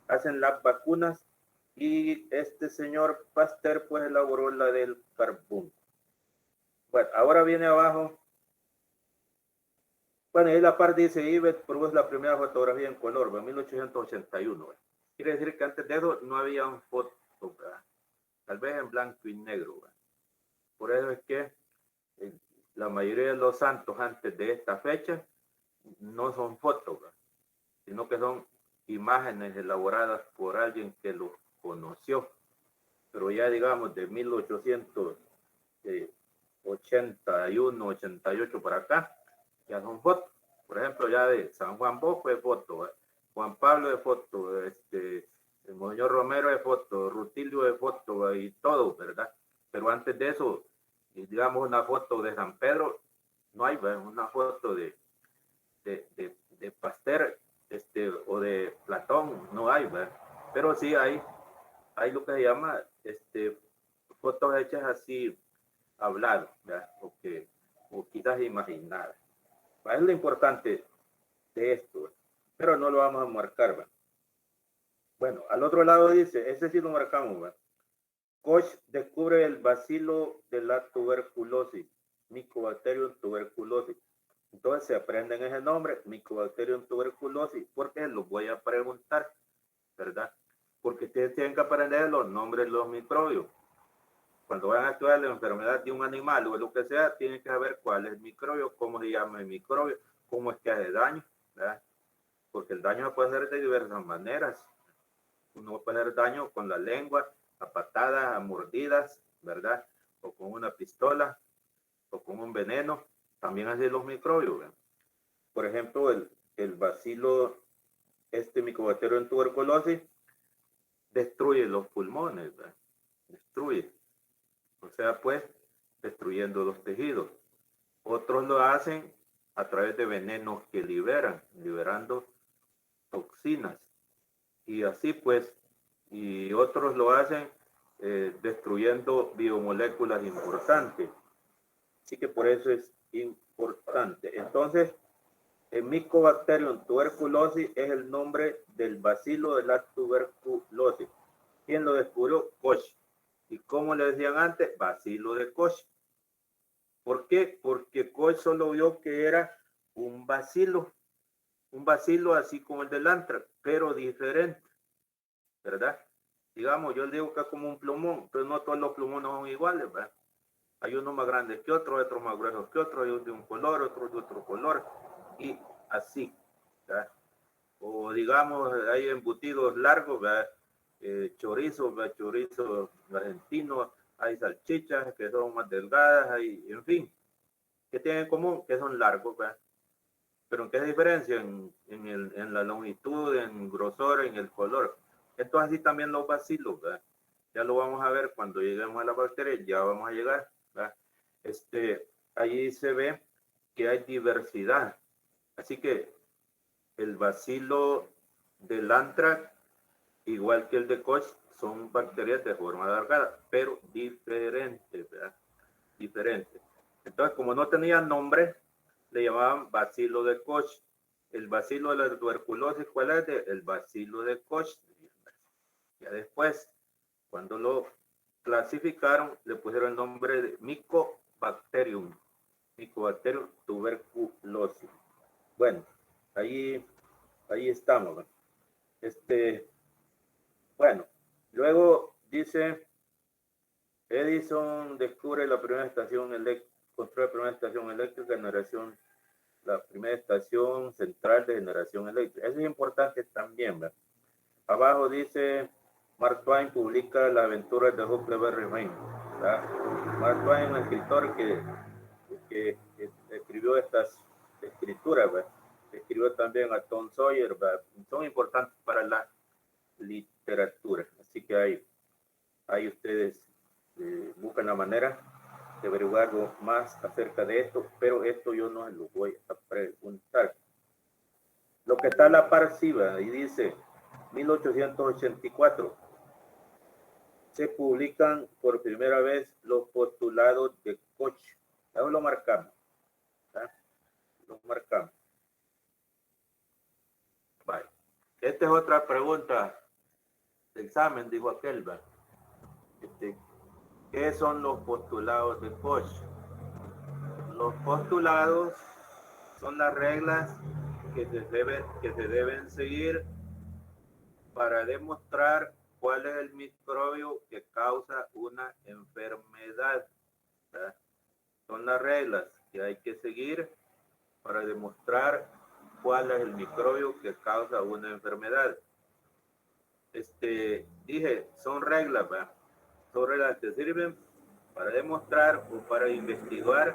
hacen las vacunas, y este señor Pasteur pues elaboró la del carbón. Bueno, ahora viene abajo. Bueno, ahí la par dice, Ivet produjo la primera fotografía en color, en 1881. Quiere decir que antes de eso no había un foto, ¿verdad? Tal vez en blanco y negro, ¿verdad? Por eso es que la mayoría de los santos antes de esta fecha no son fotos, ¿verdad? Sino que son imágenes elaboradas por alguien que los conoció. Pero ya digamos de 1881, 88 para acá, ya son fotos. Por ejemplo, ya de San Juan Bosco es foto, ¿verdad? Juan Pablo de foto, el Monseñor Romero de foto, Rutilio de foto, ¿verdad? Y todo, ¿verdad? Pero antes de eso, digamos una foto de San Pedro, no hay, ¿verdad? Una foto de Pasteur o de Platón, no hay, ¿verdad? Pero sí hay lo que se llama fotos hechas así, hablado, ¿verdad? O quizás imaginadas. Es lo importante de esto, ¿verdad? Pero no lo vamos a marcar, ¿verdad? Bueno, al otro lado dice, ese sí lo marcamos, ¿verdad? Koch descubre el bacilo de la tuberculosis, Mycobacterium tuberculosis. Entonces se aprenden ese nombre, Mycobacterium tuberculosis, porque los voy a preguntar, ¿verdad? Porque ustedes tienen que aprender los nombres de los microbios. Cuando vayan a estudiar la enfermedad de un animal o lo que sea, tienen que saber cuál es el microbio, cómo se llama el microbio, cómo es que hace daño, ¿verdad? Porque el daño se puede hacer de diversas maneras. Uno puede hacer daño con la lengua, a patadas, a mordidas, ¿verdad? O con una pistola, o con un veneno. También así los microbios, ¿verdad? Por ejemplo, el bacilo, Mycobacterium tuberculosis, destruye los pulmones, ¿verdad? Destruye. O sea, pues, destruyendo los tejidos. Otros lo hacen a través de venenos que liberando toxinas. Y así pues, y otros lo hacen destruyendo biomoléculas importantes. Así que por eso es importante. Entonces, el Mycobacterium tuberculosis es el nombre del bacilo de la tuberculosis. ¿Quién lo descubrió? Koch. Y como le decían antes, bacilo de Koch. ¿Por qué? Porque Koch solo vio que era un bacilo así como el del antrax, pero diferente, ¿verdad? Digamos, yo le digo que es como un plumón, pero no todos los plumones son iguales, ¿verdad? Hay unos más grandes que otros, otros más gruesos que otros, hay unos de un color, otros de otro color, y así, ¿verdad? O digamos, hay embutidos largos, ¿verdad? Chorizos, ¿verdad? Chorizos argentinos, hay salchichas que son más delgadas, hay, en fin, ¿qué tienen en común? Que son largos, ¿verdad? Pero ¿en qué diferencia? En la longitud, en grosor, en el color. Entonces así también los bacilos, ¿verdad? Ya lo vamos a ver cuando lleguemos a la bacteria, ya vamos a llegar, ¿verdad? Ahí se ve que hay diversidad. Así que el bacilo del antrax, igual que el de Koch, son bacterias de forma alargada, pero diferentes, ¿verdad? Diferentes. Entonces, como no tenían nombre, le llamaban bacilo de Koch. El bacilo de la tuberculosis, ¿cuál es? El bacilo de Koch. Ya después, cuando lo clasificaron, le pusieron el nombre de Mycobacterium tuberculosis. Bueno, ahí estamos. Bueno, luego dice, Edison descubre la primera estación eléctrica, construye la primera estación eléctrica, la primera estación central de generación eléctrica. Eso es importante también, ¿verdad? Abajo dice, Mark Twain publica las aventuras de Huckleberry Finn. Mark Twain es un escritor que escribió estas escrituras, ¿verdad? Escribió también a Tom Sawyer, ¿verdad? Son importantes para la literatura. Así que ahí ustedes buscan la manera de averiguar algo más acerca de esto, pero esto yo no lo voy a preguntar. Lo que está a la par, sí, y dice 1884 se publican por primera vez los postulados de Koch. Luego lo marcamos. ¿Verdad? Lo marcamos. Vale. Esta es otra pregunta de examen, dijo aquel, ¿verdad? ¿Qué son los postulados de Koch? Los postulados son las reglas que se deben seguir para demostrar cuál es el microbio que causa una enfermedad. ¿Verdad? Son las reglas que hay que seguir para demostrar cuál es el microbio que causa una enfermedad. Dije, son reglas, ¿verdad? Son reglas que sirven para demostrar o para investigar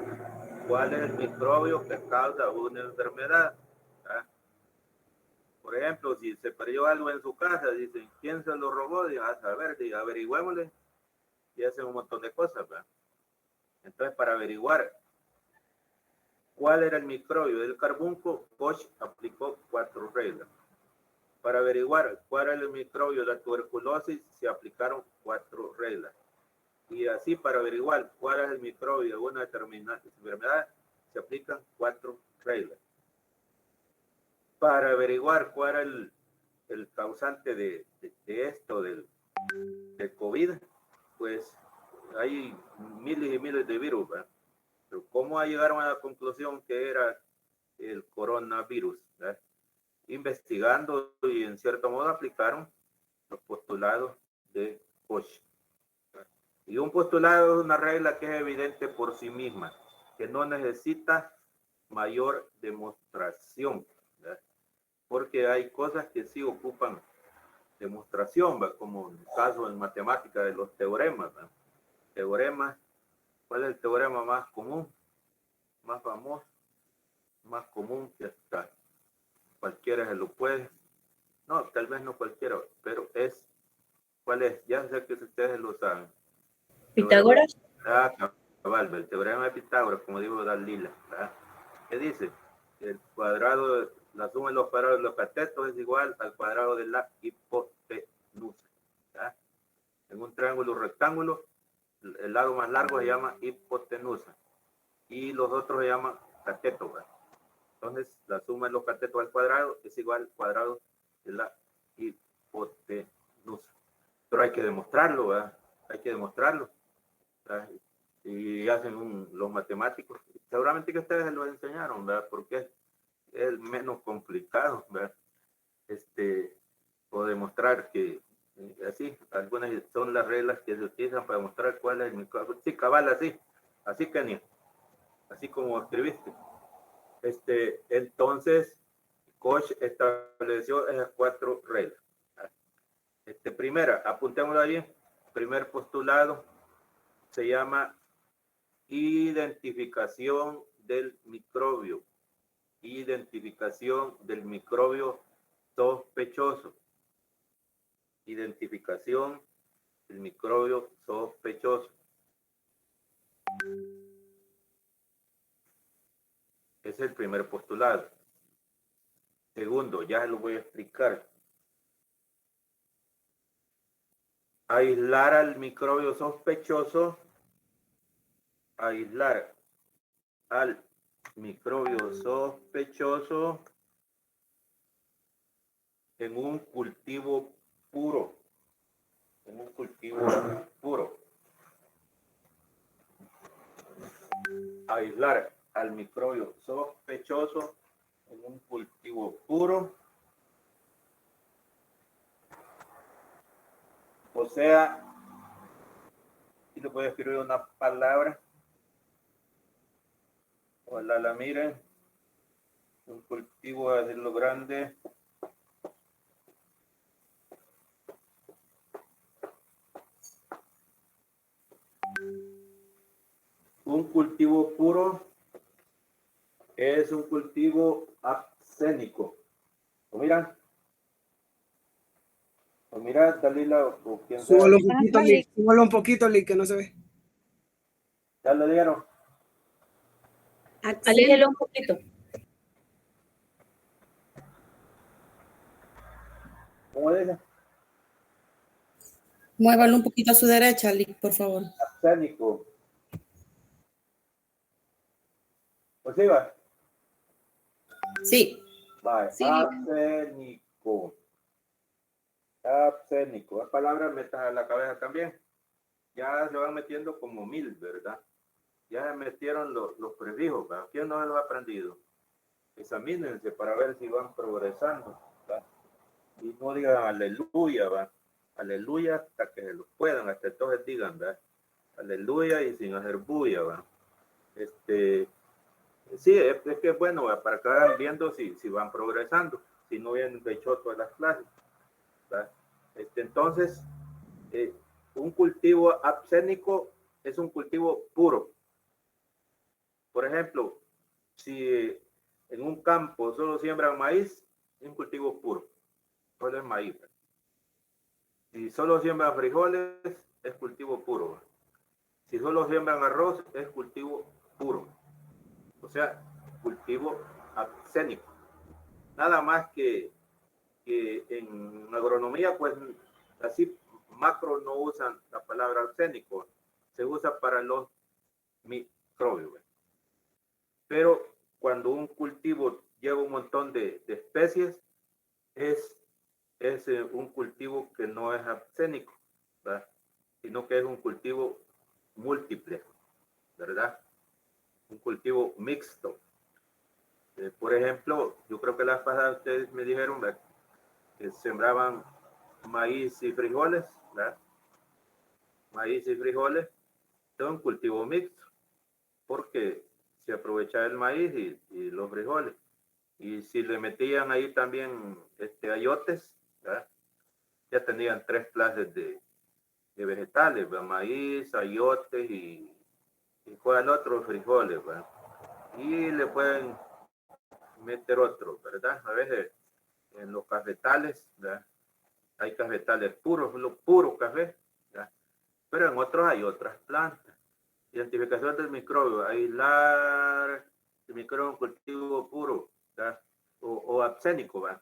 cuál es el microbio que causa una enfermedad. ¿Verdad? Por ejemplo, si se perdió algo en su casa, dicen, ¿quién se lo robó? Dicen, a saber, averigüémosle. Y hacen un montón de cosas, ¿verdad? Entonces, para averiguar cuál era el microbio del carbunco, Koch aplicó 4 reglas. Para averiguar cuál era el microbio de la tuberculosis, se aplicaron 4 reglas. Y así, para averiguar cuál es el microbio de una determinada enfermedad, se aplican 4 reglas. Para averiguar cuál era el causante de esto, del COVID, pues hay miles y miles de virus, ¿verdad? Pero ¿cómo llegaron a la conclusión que era el coronavirus? ¿Verdad? Investigando y en cierto modo aplicaron los postulados de Koch. Y un postulado es una regla que es evidente por sí misma, que no necesita mayor demostración, ¿verdad? Porque hay cosas que sí ocupan demostración, ¿verdad? Como en el caso en matemática de los teoremas, ¿verdad? Teoremas, ¿cuál es el teorema más común, más famoso, más común que hasta cualquiera se lo puede? No, tal vez no cualquiera, pero ¿cuál es? Ya sé que ustedes lo saben. Pitágoras. Cabal, el teorema de Pitágoras, como digo, Dalila, ¿verdad? ¿Qué dice? El cuadrado, la suma de los cuadrados de los catetos es igual al cuadrado de la hipotenusa, ¿verdad? En un triángulo rectángulo, el lado más largo se llama hipotenusa y los otros se llaman catetos, ¿verdad? Entonces, la suma de los catetos al cuadrado es igual al cuadrado de la hipotenusa. Pero hay que demostrarlo, ¿verdad? Hay que demostrarlo, ¿verdad? Y hacen los matemáticos. Seguramente que ustedes lo enseñaron, ¿verdad? Porque es el menos complicado, ¿verdad? O demostrar que así, algunas son las reglas que se utilizan para demostrar cuál es el microbio. Sí, cabal, así Kenia, así como escribiste. Entonces, Koch estableció esas 4 reglas. Primera, apuntémoslo ahí. Primer postulado se llama identificación del microbio. Identificación del microbio sospechoso. Identificación del microbio sospechoso. Ese es el primer postulado. Segundo, ya lo voy a explicar. Aislar al microbio sospechoso. Aislar al microbio sospechoso en un cultivo puro. En un cultivo puro. Aislar al microbio sospechoso en un cultivo puro. O sea, y le voy a escribir una palabra. Ojalá la miren. Un cultivo a lo grande. Un cultivo puro es un cultivo abscénico. ¿Lo miran? ¿Lo mira, Dalila, o quien sea? Súbalo un poquito, Lick, que no se ve. ¿Ya lo dieron? Aléjelo un poquito. ¿Cómo dice? Muévalo un poquito a su derecha, Lick, por favor. Abscénico. ¿O sí va? Sí. Vale, Sí. arsénico. Arsénico. Las palabras metas a la cabeza también. Ya se van metiendo como 1000, ¿verdad? Ya se metieron los prefijos, ¿verdad? ¿Quién no se los ha aprendido? Examínense para ver si van progresando, ¿verdad? Y no digan aleluya, ¿verdad? Aleluya hasta que se los puedan, hasta entonces digan, ¿verdad? Aleluya y sin hacer bulla, ¿verdad? Sí, es que es bueno, ¿verdad? Para que vayan viendo si van progresando, si no vienen de choto a las clases, ¿verdad? Entonces, un cultivo absénico es un cultivo puro. Por ejemplo, si en un campo solo siembran maíz, es un cultivo puro, solo es maíz. Si solo siembran frijoles, es cultivo puro. Si solo siembran arroz, es cultivo puro. O sea, cultivo absénico. Nada más que en agronomía, pues así macro no usan la palabra arsénico, se usa para los microbios. Pero cuando un cultivo lleva un montón de especies, es un cultivo que no es absénico, ¿verdad? Sino que es un cultivo múltiple, ¿verdad? Un cultivo mixto. Por ejemplo, yo creo que la pasada ustedes me dijeron, ¿verdad?, que sembraban maíz y frijoles, ¿verdad? Maíz y frijoles, es un cultivo mixto, porque se aprovecha el maíz y los frijoles. Y si le metían ahí también ayotes, ¿verdad?, ya tenían 3 clases de vegetales, ¿verdad? Maíz, ayotes y cuál otro, frijoles, ¿verdad? Y le pueden meter otro, ¿verdad? A veces en los cafetales, ¿verdad?, hay cafetales puros, puro café, ¿verdad? Pero en otros hay otras plantas. Identificación del microbio, aislar el microbio en cultivo puro, ¿verdad? O absénico, ¿verdad?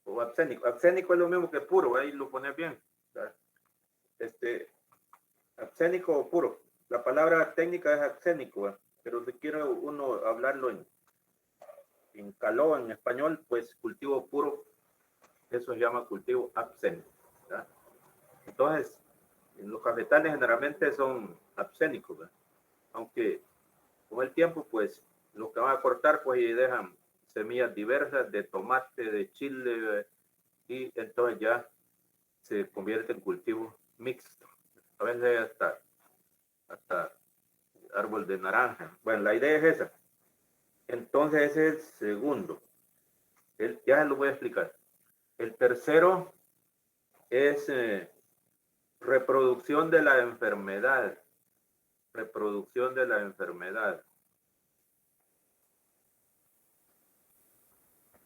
O absénico. Absénico es lo mismo que puro, ahí lo pones bien, ¿verdad? Absénico o puro. La palabra técnica es absénico, ¿verdad? Pero si quiere uno hablarlo en caló, en español, pues cultivo puro, eso se llama cultivo absénico, ¿verdad? Entonces, los cafetales generalmente son absénicos, ¿verdad? Aunque con el tiempo, pues, los que van a cortar, pues, y dejan semillas diversas de tomate, de chile, y entonces ya se convierte en cultivo mixto. A veces hasta árbol de naranja. Bueno, la idea es esa. Entonces ese es el segundo. Ya se lo voy a explicar. El tercero es reproducción de la enfermedad. Reproducción de la enfermedad.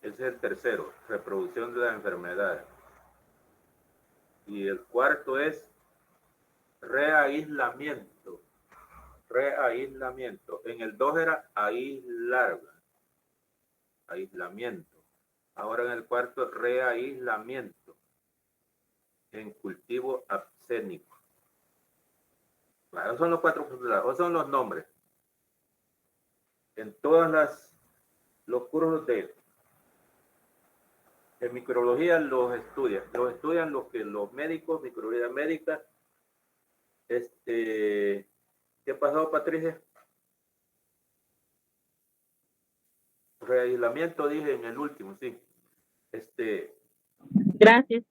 Ese es el tercero, reproducción de la enfermedad. Y el cuarto es reaislamiento. Reaislamiento. En el 2 era aislar. Aislamiento. Ahora en el cuarto, reaislamiento en cultivo absénico. Bueno, son los 4 postulados, o son los nombres. En todas los cursos de microbiología los estudian los médicos, microbiología médica. ¿Qué pasó, Patricia? Reaislamiento dije en el último, sí. Gracias.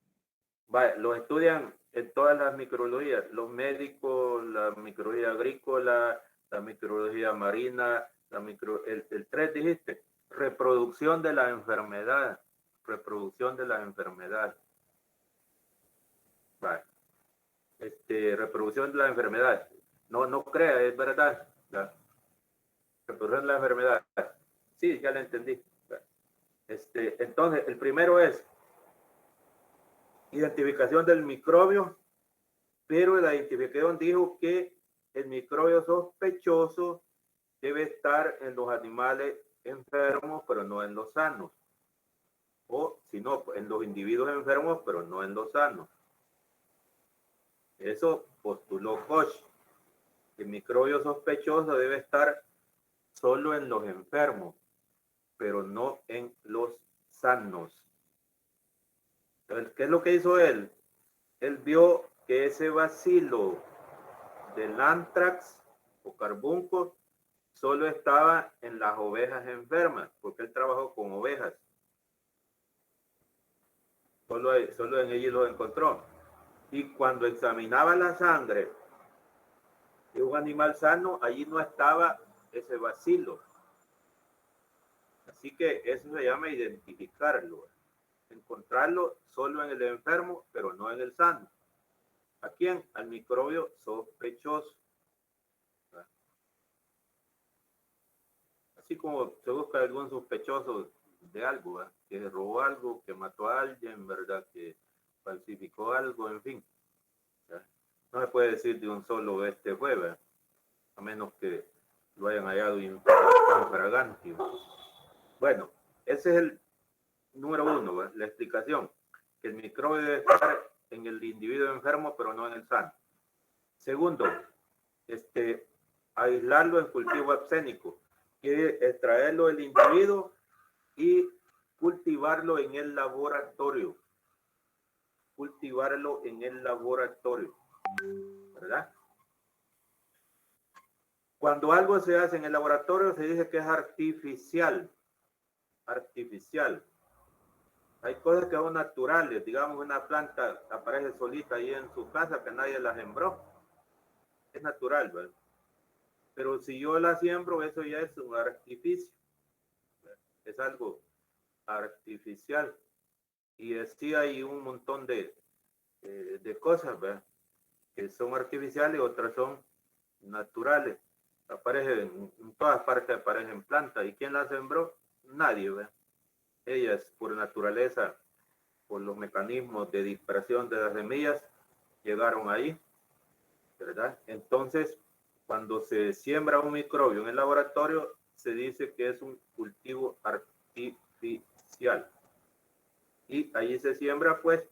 Lo estudian en todas las microbiologías, los médicos, la microbiología agrícola, la microbiología marina, el 3 dijiste, reproducción de la enfermedad, reproducción de la enfermedad. Vale. Reproducción de la enfermedad. No crea, es verdad. La reproducción de la enfermedad. Sí, ya la entendí. Entonces, el primero es identificación del microbio, pero la identificación dijo que el microbio sospechoso debe estar en los animales enfermos, pero no en los sanos. O, si no, en los individuos enfermos, pero no en los sanos. Eso postuló Koch. El microbio sospechoso debe estar solo en los enfermos, pero no en los sanos. Entonces, ¿qué es lo que hizo él? Él vio que ese bacilo del anthrax o carbunco solo estaba en las ovejas enfermas, porque él trabajó con ovejas. Solo en ellos lo encontró. Y cuando examinaba la sangre de un animal sano, allí no estaba ese bacilo. Así que eso se llama identificarlo. Encontrarlo solo en el enfermo, pero no en el sano. ¿A quién? Al microbio sospechoso. Así como se busca algún sospechoso de algo, ¿verdad? Que robó algo, que mató a alguien, ¿verdad? Que falsificó algo, en fin. ¿Verdad? No se puede decir de un solo este fue, ¿verdad? A menos que lo hayan hallado infragante. Bueno, ese es el número uno, ¿verdad? La explicación. Que el microbio debe estar en el individuo enfermo, pero no en el sano. Segundo, aislarlo en cultivo abscénico. Quiere extraerlo del individuo y cultivarlo en el laboratorio. Cultivarlo en el laboratorio, ¿verdad? Cuando algo se hace en el laboratorio se dice que es artificial. Artificial. Hay cosas que son naturales. Digamos, una planta aparece solita ahí en su casa que nadie la sembró. Es natural, ¿verdad? Pero si yo la siembro, eso ya es un artificio. Es algo artificial. Y así hay un montón de cosas, ¿verdad? Que son artificiales, otras son naturales. Aparecen en todas partes, aparecen plantas. ¿Y quién las sembró? Nadie, ¿verdad? Ellas, por naturaleza, por los mecanismos de dispersión de las semillas, llegaron ahí, ¿verdad? Entonces, cuando se siembra un microbio en el laboratorio, se dice que es un cultivo artificial. Y ahí se siembra, pues,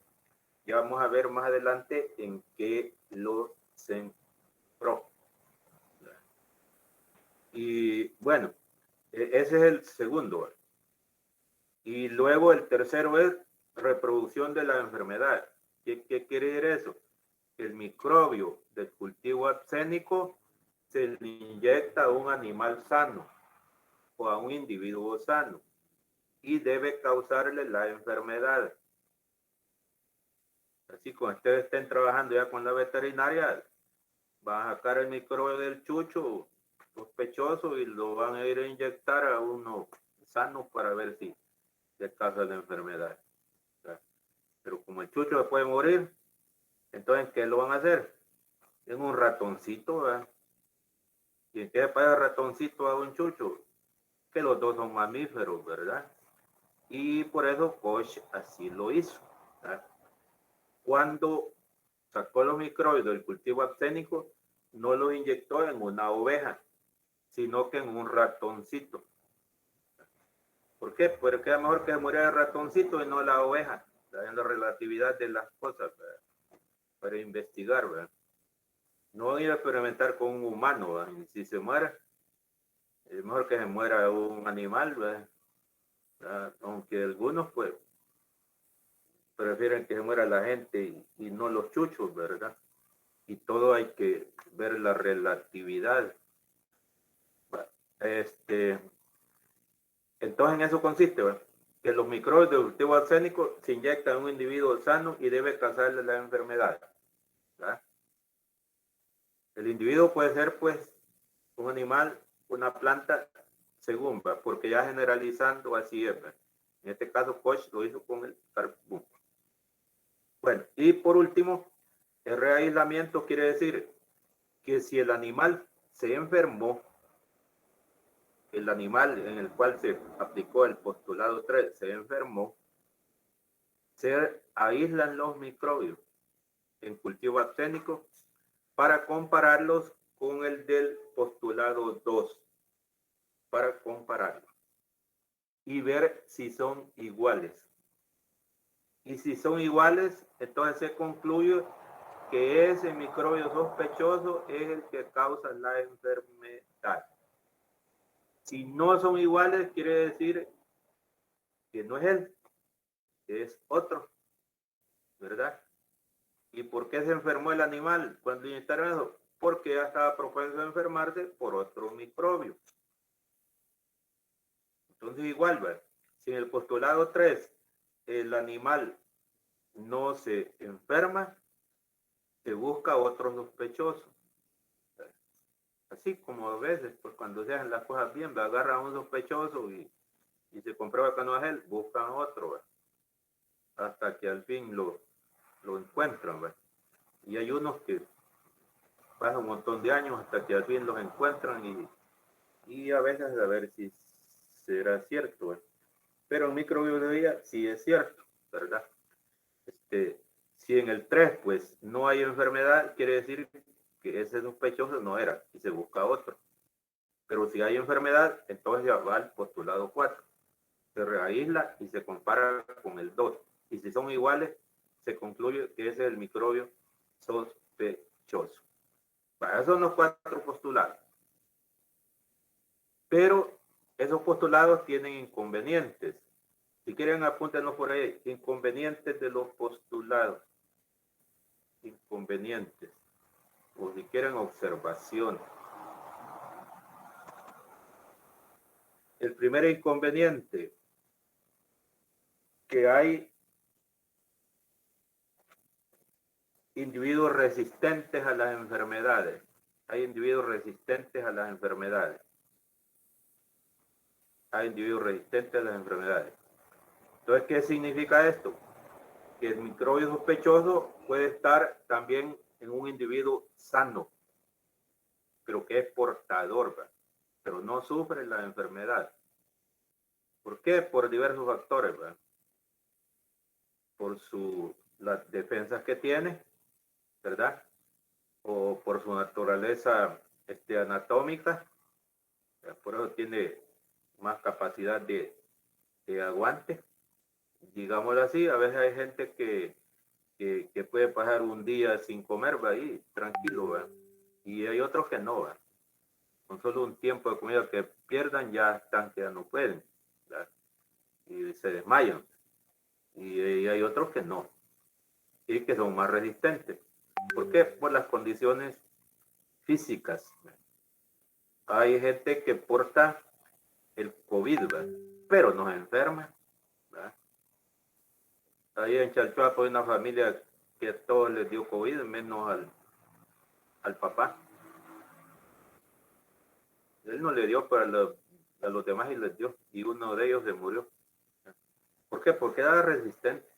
ya vamos a ver más adelante en qué lo sembró. Y bueno, ese es el segundo. Y luego el tercero es reproducción de la enfermedad. ¿Qué quiere decir eso? El microbio del cultivo abscénico se le inyecta a un animal sano o a un individuo sano y debe causarle la enfermedad. Así cuando ustedes estén trabajando ya con la veterinaria, van a sacar el microbio del chucho sospechoso y lo van a ir a inyectar a uno sano para ver si le causa la enfermedad. Pero como el chucho se puede morir, entonces ¿qué lo van a hacer? En un ratoncito, ¿verdad? ¿Y qué para el ratoncito a un chucho? Que los dos son mamíferos, ¿verdad? Y por eso Koch así lo hizo, ¿verdad? Cuando sacó los microbios del cultivo abscénico, no los inyectó en una oveja, sino que en un ratoncito. ¿Por qué? Porque es mejor que muriera el ratoncito y no la oveja, en la relatividad de las cosas, ¿verdad? Para investigar, ¿verdad? No ir a experimentar con un humano, ¿verdad? Si se muere, es mejor que se muera un animal, ¿verdad? Aunque algunos, pues, prefieren que se muera la gente y no los chuchos, ¿verdad? Y todo hay que ver la relatividad. Entonces en eso consiste, ¿verdad? Que los microbios del cultivo abscénico se inyectan a un individuo sano y debe causarle la enfermedad, ¿verdad? El individuo puede ser, pues, un animal, una planta, según, ¿verdad? Porque ya generalizando así es, ¿verdad? En este caso, Koch lo hizo con el carbunco. Bueno, y por último, el reaislamiento quiere decir que si el animal se enfermó, el animal en el cual se aplicó el postulado 3 se enfermó, se aíslan los microbios en cultivo abscénico para compararlos con el del postulado 2, para compararlos y ver si son iguales. Y si son iguales, entonces se concluye que ese microbio sospechoso es el que causa la enfermedad. Si no son iguales, quiere decir que no es él, es otro, ¿verdad? ¿Y por qué se enfermó el animal cuando inyectaron eso? Porque ya estaba propenso a enfermarse por otro microbio. Entonces igual, ¿verdad? Si en el postulado 3 el animal no se enferma, se busca otro sospechoso. Así como a veces, pues cuando se hacen las cosas bien, agarran a un sospechoso y se comprueba que no es él, buscan otro, ¿verdad? Hasta que al fin lo encuentran, ¿verdad? Y hay unos que pasan un montón de años hasta que al fin los encuentran y a veces a ver si será cierto, ¿verdad? Pero en microbiología sí es cierto, ¿verdad? Si en el 3 pues no hay enfermedad, quiere decir que ese sospechoso no era y se busca otro. Pero si hay enfermedad, entonces ya va al postulado 4. Se reaísla y se compara con el 2. Y si son iguales, se concluye que ese es el microbio sospechoso. Para eso son los 4 postulados. Pero esos postulados tienen inconvenientes. Si quieren, apúntenos por ahí. Inconvenientes de los postulados. Inconvenientes. O si quieren, observación. El primer inconveniente, que hay individuos resistentes a las enfermedades. Hay individuos resistentes a las enfermedades. Hay individuos resistentes a las enfermedades. Entonces, ¿qué significa esto? Que el microbio sospechoso puede estar también en un individuo sano, pero que es portador, ¿verdad? Pero no sufre la enfermedad. ¿Por qué? Por diversos factores, ¿verdad? Por las defensas que tiene, ¿verdad? O por su naturaleza anatómica, ¿verdad? Por eso tiene más capacidad de aguante. Digámoslo así, a veces hay gente que puede pasar un día sin comer, ¿verdad? Ahí, tranquilo, ¿verdad? Y hay otros que no, ¿verdad? Con solo un tiempo de comida que pierdan ya están que ya no pueden, ¿verdad? Y se desmayan. Y hay otros que no, y que son más resistentes. ¿Por qué? Por las condiciones físicas. Hay gente que porta el COVID, ¿verdad? Pero no se enferma, ¿verdad? Ahí en Chalchuapa hay una familia que a todos les dio COVID, menos al papá. Él no le dio, pero a los demás y les dio. Y uno de ellos se murió. ¿Por qué? Porque era resistente.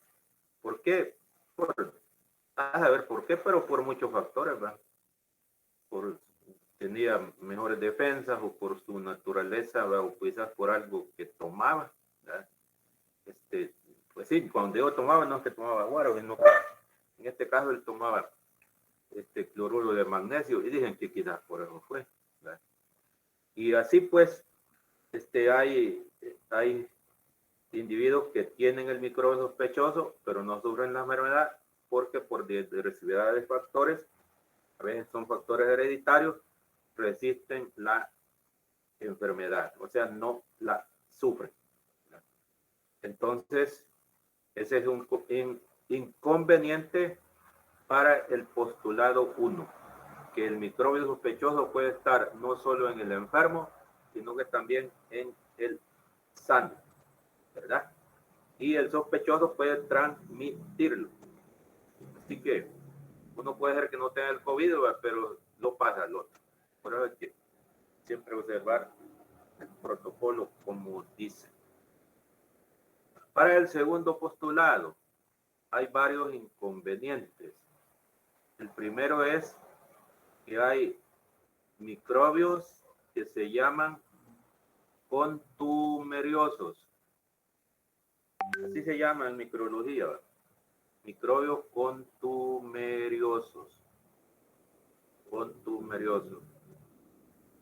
¿Por qué? A ver, ¿por qué? Pero por muchos factores, ¿verdad? Tenía mejores defensas o por su naturaleza, ¿verdad? O quizás por algo que tomaba, ¿verdad? Pues sí, cuando yo tomaba, no es que tomaba guaro, sino que en este caso él tomaba cloruro de magnesio y dicen que quizás por eso fue, ¿verdad? Y así pues, hay individuos que tienen el microbio sospechoso, pero no sufren la enfermedad porque por diversidad de factores, a veces son factores hereditarios, resisten la enfermedad, o sea, no la sufren. Entonces, ese es un inconveniente para el postulado 1, que el microbio sospechoso puede estar no solo en el enfermo, sino que también en el sano, ¿verdad? Y el sospechoso puede transmitirlo. Así que uno puede ser que no tenga el COVID, pero lo pasa al otro. Por eso es que siempre observar el protocolo como dice. Para el segundo postulado hay varios inconvenientes. El primero es que hay microbios que se llaman contumeriosos. Así se llama en microbiología. Microbios contumeriosos. Contumeriosos.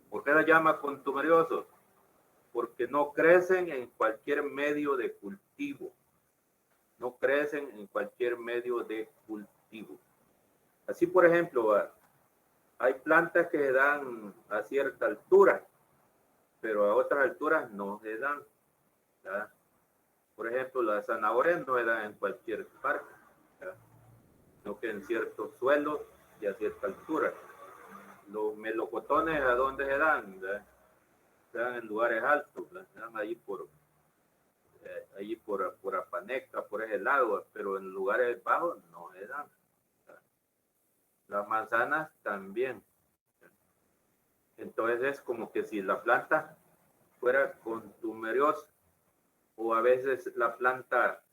¿Por qué la llama contumeriosos? Porque no crecen en cualquier medio de cultivo. No crecen en cualquier medio de cultivo. Así, por ejemplo, hay plantas que dan a cierta altura pero a otras alturas no se dan, ¿verdad? Por ejemplo, las zanahorias no se dan en cualquier parte, ¿verdad? Sino que en ciertos suelos y a cierta altura. Los melocotones, ¿a dónde se dan? ¿Verdad? Se dan en lugares altos, ¿verdad? Se dan allí por Apaneca, por ese lado, pero en lugares bajos no se dan. ¿Verdad? Las manzanas también. Entonces es como que si la planta fuera contumeriosa, o a veces la planta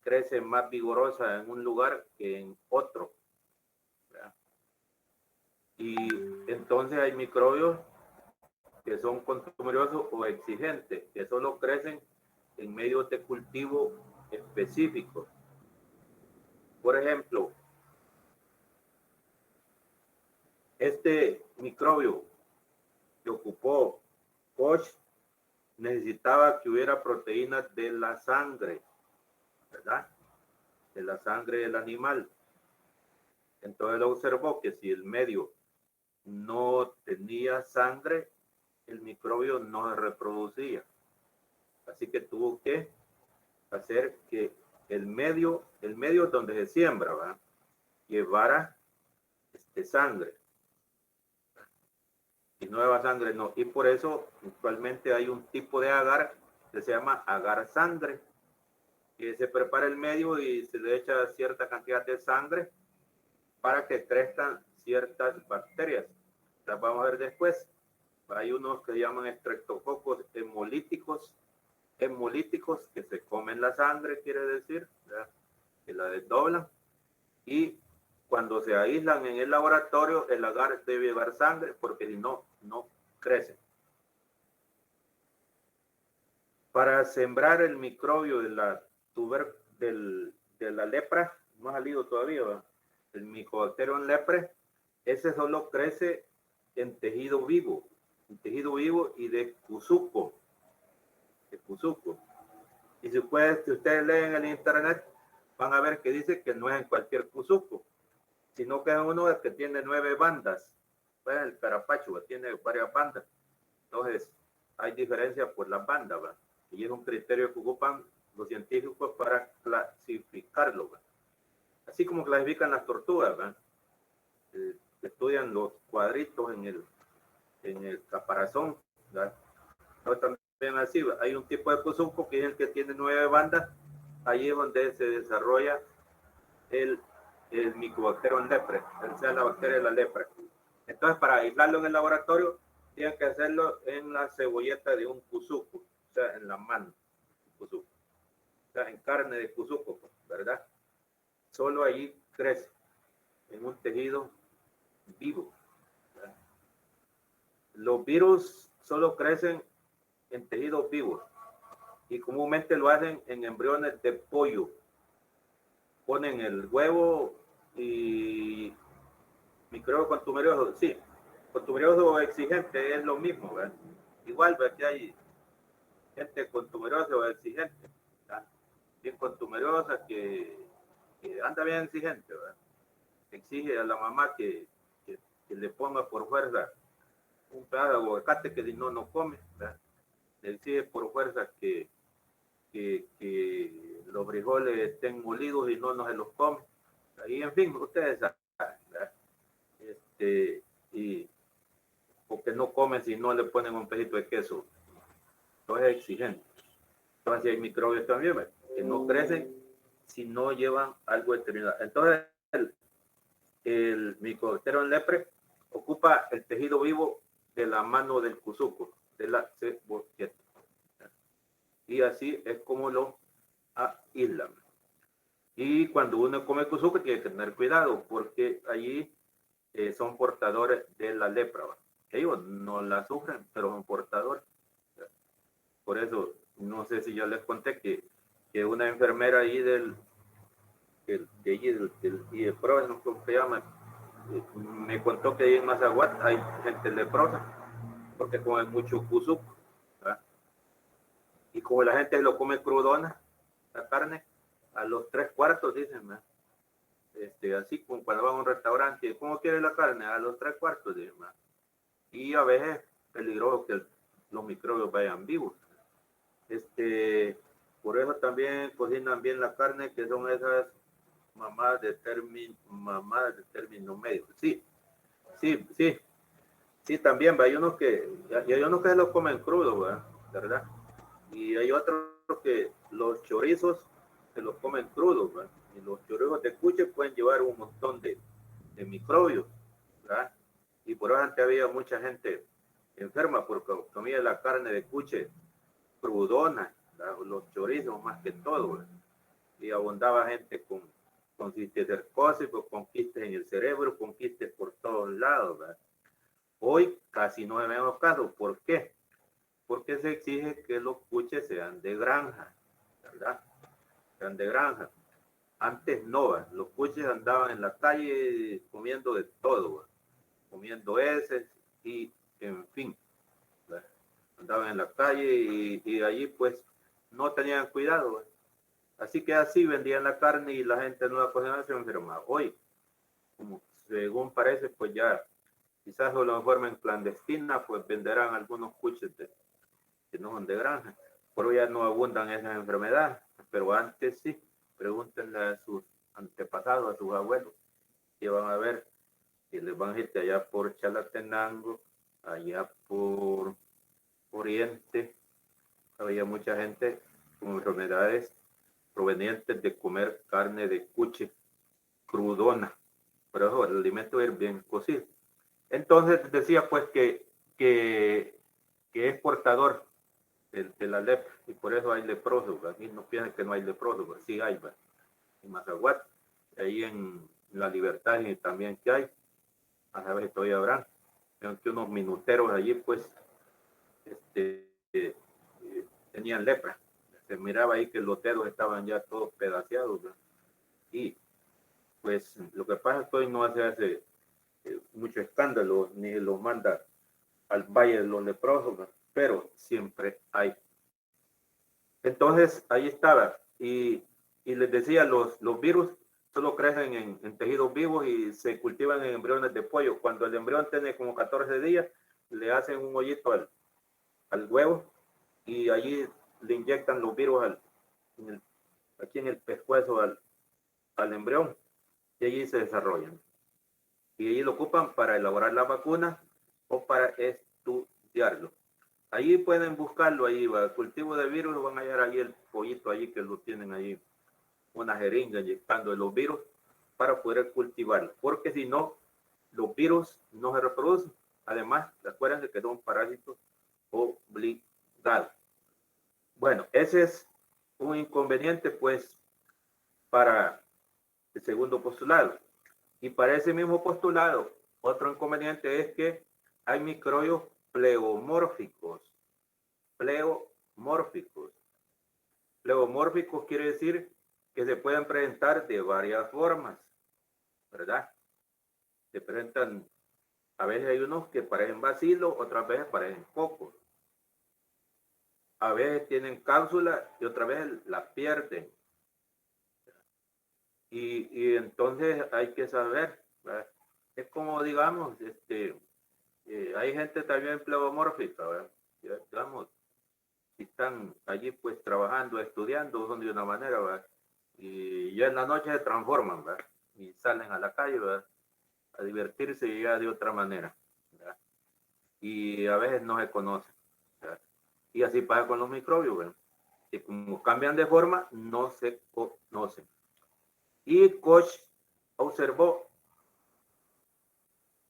crece más vigorosa en un lugar que en otro, ¿verdad? Y entonces hay microbios que son contumeriosos o exigentes, que solo crecen en medios de cultivo específicos. Por ejemplo, este microbio que ocupó Koch necesitaba que hubiera proteínas de la sangre, ¿verdad? De la sangre del animal. Entonces él observó que si el medio no tenía sangre, el microbio no se reproducía. Así que tuvo que hacer que el medio donde se siembra, ¿verdad?, llevara sangre. Y nueva sangre no. Y por eso actualmente hay un tipo de agar que se llama agar sangre, que se prepara el medio y se le echa cierta cantidad de sangre para que crezcan ciertas bacterias. Las vamos a ver después. Hay unos que llaman estreptococos hemolíticos que se comen la sangre, quiere decir, ¿verdad?, que la desdoblan. Y cuando se aíslan en el laboratorio, el agar debe llevar sangre porque si no, no crece. Para sembrar el microbio de la de la lepra, no ha salido todavía, ¿verdad?, el Mycobacterium leprae, ese solo crece en tejido vivo y de cuzuco. Y si ustedes leen en el internet, van a ver que dice que no es en cualquier cuzuco, sino que es uno que tiene 9 bandas. Pues el carapacho tiene varias bandas. Entonces, hay diferencia por las bandas, ¿verdad? Y es un criterio que ocupan los científicos para clasificarlo, ¿verdad? Así como clasifican las tortugas, ¿verdad? Estudian los cuadritos en el caparazón, ¿verdad? No, también así, ¿verdad? Hay un tipo de cuzuco que es el que tiene 9 bandas. Ahí es donde se desarrolla el Mycobacterium leprae, esa es la bacteria de la lepra. Entonces, para aislarlo en el laboratorio, tienen que hacerlo en la cebolleta de un cuzuco, o sea, en la mano, cuzuco, o sea, en carne de cuzuco, ¿verdad? Solo allí crece, en un tejido vivo, ¿verdad? Los virus solo crecen en tejidos vivos y comúnmente lo hacen en embriones de pollo. Ponen el huevo y microbio contumerioso, sí, contumerioso exigente es lo mismo, ¿verdad? Igual, ¿verdad?, que hay gente contumeriosa o exigente, ¿verdad? Bien contumeriosa que anda bien exigente, ¿verdad? Exige a la mamá que le ponga por fuerza un pedazo de aguacate que si no, no come, ¿verdad? Le exige por fuerza que los frijoles estén molidos y no se los come. Y en fin, ustedes saben, ¿verdad? Y porque no comen si no le ponen un pedito de queso. Entonces es exigente. Entonces hay microbios también, ¿verdad?, que no crecen si no llevan algo determinado. Entonces el Mycobacterium leprae ocupa el tejido vivo de la mano del cuzuco, de la cebolleta. Y así es como lo aíslan. Y cuando uno come cuzuco tiene que tener cuidado porque allí son portadores de la lepra, ¿verdad? Ellos no la sufren, pero son portadores. Por eso, no sé si ya les conté que una enfermera ahí del IEPRO, no sé cómo se llama, me contó que ahí en Mazaguat hay gente leprosa, porque comen mucho cuzuco, ¿verdad? Y como la gente lo come crudona, la carne, a los 3/4 dicen, ¿verdad? Así como cuando van a un restaurante, ¿cómo quiere la carne? A los 3/4, dicen, ¿verdad? Y a veces es peligroso que los microbios vayan vivos. Por eso también cocinan bien la carne, que son esas mamadas de término medio. Sí, también, ¿va? Hay unos que se los comen crudos, ¿va? ¿Verdad? Y hay otros que los chorizos se los comen crudos, ¿va? Y los chorizos de cuche pueden llevar un montón de microbios, ¿verdad? Y por eso antes había mucha gente enferma porque comía la carne de cuche crudona, ¿verdad? Los chorizos más que todo, ¿verdad? Y abundaba gente con cisticercosis, con quistes en el cerebro, con quistes por todos lados, ¿verdad? Hoy casi no vemos casos. ¿Por qué? Porque se exige que los cuches sean de granja, ¿verdad? Sean de granja. Antes no, ¿verdad? Los cuches andaban en la calle comiendo de todo, ¿verdad? Comiendo heces y, en fin, ¿verdad? Andaban en la calle y allí pues no tenían cuidado, ¿verdad? Así que así vendían la carne y la gente no la cocinaba, se enfermaba. Hoy, como según parece, pues ya quizás de la forma en clandestina, pues venderán algunos cuches que no son de granja. Pero ya no abundan esas enfermedades. Pero antes sí, pregúntenle a sus antepasados, a sus abuelos, que van a ver, y les van a decir que allá por Chalatenango, allá por Oriente, había mucha gente con enfermedades provenientes de comer carne de cuche crudona. Por eso el alimento es bien cocido. Entonces decía pues que es portador de la lepra y por eso hay leprosos. Aquí no piensen que no hay leprosos, sí hay, ¿verdad? En Mazaguat, ahí en La Libertad y también que hay, a saber si todavía habrán, que unos minuteros allí pues tenían lepra. Se miraba ahí que los dedos estaban ya todos pedaceados, ¿verdad? Y pues lo que pasa es que hoy no se hace mucho escándalo ni los manda al valle de los leprosos, ¿verdad? Pero siempre hay. Entonces ahí estaba y les decía, los virus solo crecen en tejidos vivos y se cultivan en embriones de pollo. Cuando el embrión tiene como 14 días, le hacen un hoyito al huevo y allí le inyectan los virus aquí en el pescuezo al embrión y allí se desarrollan. Y allí lo ocupan para elaborar la vacuna o para estudiarlo. Ahí pueden buscarlo, ahí va, el cultivo de virus, van a hallar ahí el pollito allí que lo tienen ahí, una jeringa inyectando los virus para poder cultivarlo, porque si no, los virus no se reproducen. Además, acuérdense que son parásitos obligados. Bueno, ese es un inconveniente, pues, para el segundo postulado. Y para ese mismo postulado, otro inconveniente es que hay microbios pleomórficos. Pleomórficos quiere decir que se pueden presentar de varias formas, ¿verdad? Se presentan, a veces hay unos que parecen bacilos, otras veces parecen cocos. A veces tienen cápsula y otras veces la pierden. Y entonces hay que saber, ¿verdad? Es como, digamos, hay gente también pleomórfica, ¿verdad? Digamos, si están allí pues trabajando, estudiando, son de una manera, ¿verdad? Y ya en la noche se transforman, ¿verdad? Y salen a la calle, ¿verdad? A divertirse ya de otra manera, ¿verdad? Y a veces no se conocen, ¿verdad? Y así pasa con los microbios, ¿verdad? Que como cambian de forma, no se conocen. Y Koch observó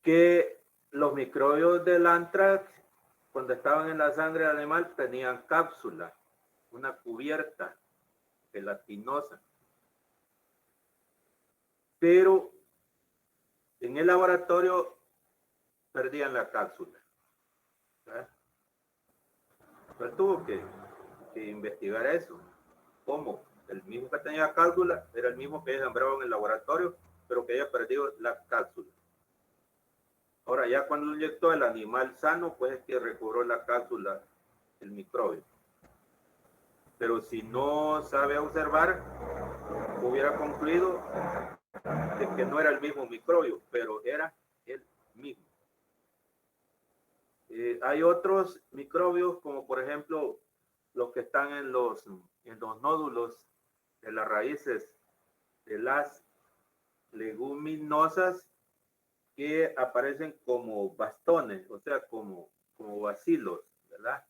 que los microbios del anthrax, cuando estaban en la sangre del animal, tenían cápsula, una cubierta gelatinosa. Pero en el laboratorio perdían la cápsula. Entonces tuvo que investigar eso. ¿Cómo? El mismo que tenía cápsula era el mismo que sembraba en el laboratorio, pero que había perdido la cápsula. Ahora, ya cuando lo inyectó el animal sano, pues es que recobró la cápsula, el microbio. Pero si no sabe observar, hubiera concluido de que no era el mismo microbio, pero era el mismo. Hay otros microbios, como por ejemplo los que están en los nódulos de las raíces de las leguminosas, que aparecen como bastones, o sea, como bacilos, ¿verdad?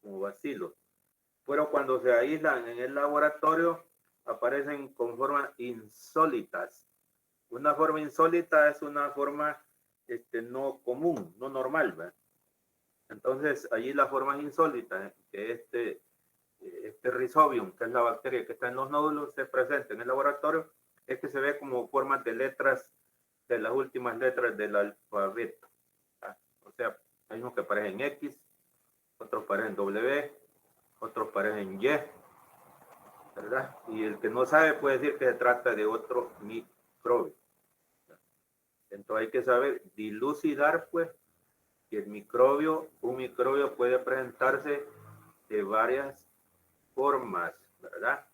Como bacilos. Pero cuando se aíslan en el laboratorio, aparecen con formas insólitas. Una forma insólita es una forma no común, no normal, ¿verdad? Entonces, allí las formas insólitas, que este Rhizobium, que es la bacteria que está en los nódulos, se presenta en el laboratorio, es que se ve como formas de letras, de las últimas letras del alfabeto. ¿Ah? O sea, hay unos que parecen X, otros parecen W, otros parecen Y, ¿verdad? Y el que no sabe puede decir que se trata de otro microbio. Entonces hay que saber dilucidar, pues, que un microbio puede presentarse de varias formas, ¿verdad?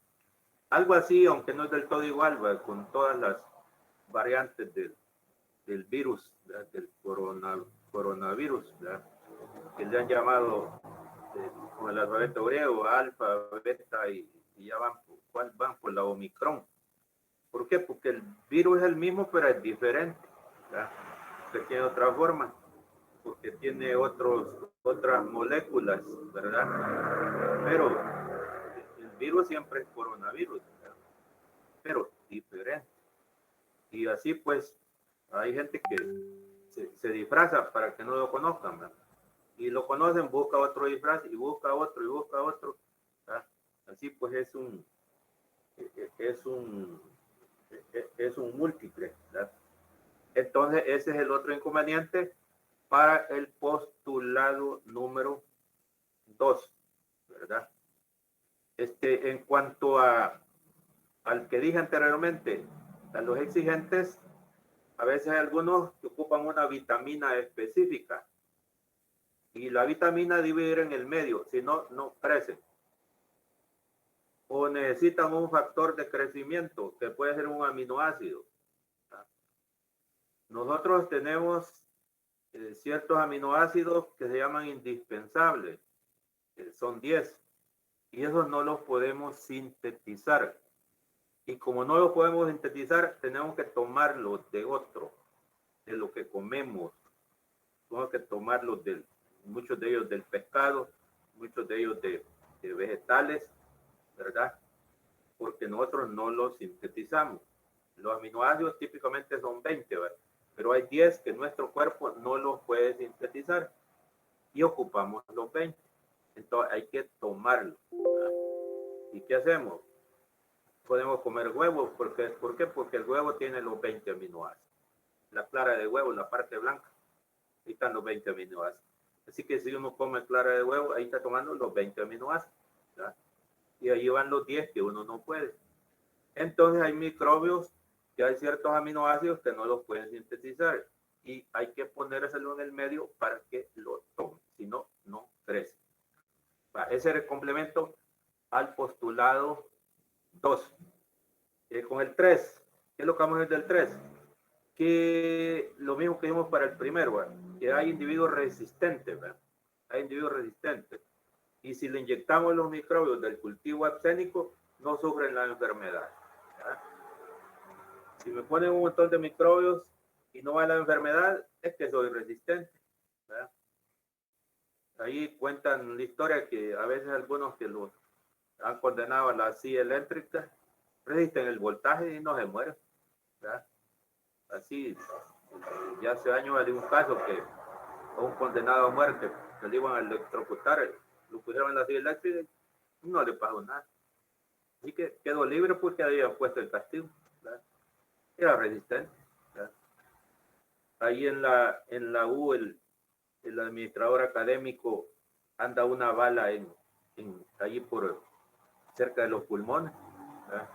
Algo así, aunque no es del todo igual, ¿verdad? Con todas las variantes del virus, ¿verdad? Del coronavirus, ¿verdad? Que le han llamado con el alfabeto griego, alfa, beta, y ya van por la Omicron. ¿Por qué? Porque el virus es el mismo, pero es diferente, ¿verdad? Que tiene otra forma, porque tiene otras moléculas, ¿verdad? Pero el virus siempre es coronavirus, ¿verdad? Pero diferente. Y así pues hay gente que se disfraza para que no lo conozcan, ¿verdad? Y lo conocen, busca otro disfraz y busca otro y busca otro, ¿verdad? Así pues es un múltiple, ¿verdad? Entonces ese es el otro inconveniente para el postulado número 2, ¿verdad? En cuanto al que dije anteriormente, a los exigentes, a veces hay algunos que ocupan una vitamina específica y la vitamina debe ir en el medio, si no, no crecen. O necesitan un factor de crecimiento que puede ser un aminoácido. Nosotros tenemos ciertos aminoácidos que se llaman indispensables, son 10, y esos no los podemos sintetizar. Y como no los podemos sintetizar, tenemos que tomarlos de otro, de lo que comemos. Tenemos que tomarlos muchos de ellos del pescado, muchos de ellos de vegetales, ¿verdad? Porque nosotros no los sintetizamos. Los aminoácidos típicamente son 20, ¿verdad? Pero hay 10 que nuestro cuerpo no los puede sintetizar y ocupamos los 20. Entonces hay que tomarlos, ¿verdad? ¿Y qué hacemos? Podemos comer huevos. ¿Por qué? Porque el huevo tiene los 20 aminoácidos. La clara de huevo, la parte blanca, ahí están los 20 aminoácidos. Así que si uno come clara de huevo, ahí está tomando los 20 aminoácidos, ¿verdad? Y ahí van los 10 que uno no puede. Entonces hay microbios que hay ciertos aminoácidos que no los pueden sintetizar y hay que ponérselo en el medio para que lo tomen, si no, no crece. Ese es el complemento al postulado 2. Con el 3, ¿qué es lo que vamos a ver del 3? Que lo mismo que vimos para el primero, ¿verdad? Que hay individuos resistentes, ¿verdad? Hay individuos resistentes. Y si le inyectamos los microbios del cultivo abscénico, no sufren la enfermedad, ¿verdad? Si me ponen un montón de microbios y no va la enfermedad, es que soy resistente, ¿verdad? Ahí cuentan la historia que a veces algunos que los han condenado a la silla eléctrica resisten el voltaje y no se mueren, ¿verdad? Así, ya hace años había un caso que a un condenado a muerte que le iban a electrocutar, lo pusieron en la silla eléctrica y no le pasó nada. Así que quedó libre porque había puesto el castigo, ¿verdad? Era resistente, ¿verdad? Ahí en la U, el administrador académico anda una bala allí cerca de los pulmones, ¿verdad?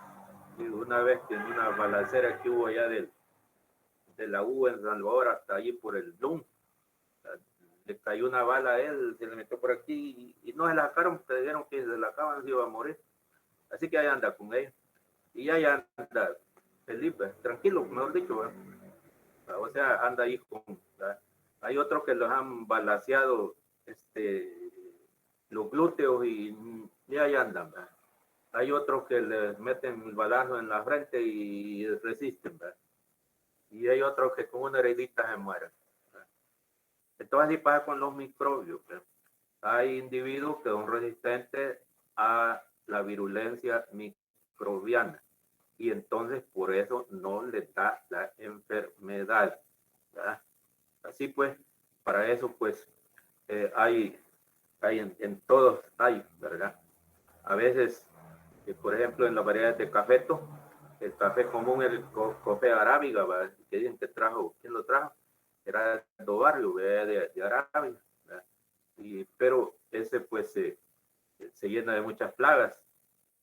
Y una vez que en una balacera que hubo allá de la U en Salvador hasta allí por el Blum, le cayó una bala a él, se le metió por aquí y no se la sacaron, porque dijeron que se la acaban, se iba a morir. Así que ahí anda con ella. Y ahí anda Felipe, tranquilo, mejor dicho, ¿verdad? O sea, anda ahí Hay otros que los han balaseado los glúteos y ahí andan, ¿verdad? Hay otros que les meten el balazo en la frente y resisten, ¿verdad? Y hay otros que con una heredita se mueren, ¿verdad? Entonces así pasa con los microbios, ¿verdad? Hay individuos que son resistentes a la virulencia microbiana y entonces por eso no les da la enfermedad, ¿verdad? Así pues, para eso pues hay en todos hay, ¿verdad? A veces, por ejemplo, en las variedades de cafeto, el café común, el café arábiga, ¿verdad? Que dicen que trajo, ¿quién lo trajo? Era de barrio, ¿verdad? De Arabia, ¿verdad? Pero ese pues se llena de muchas plagas,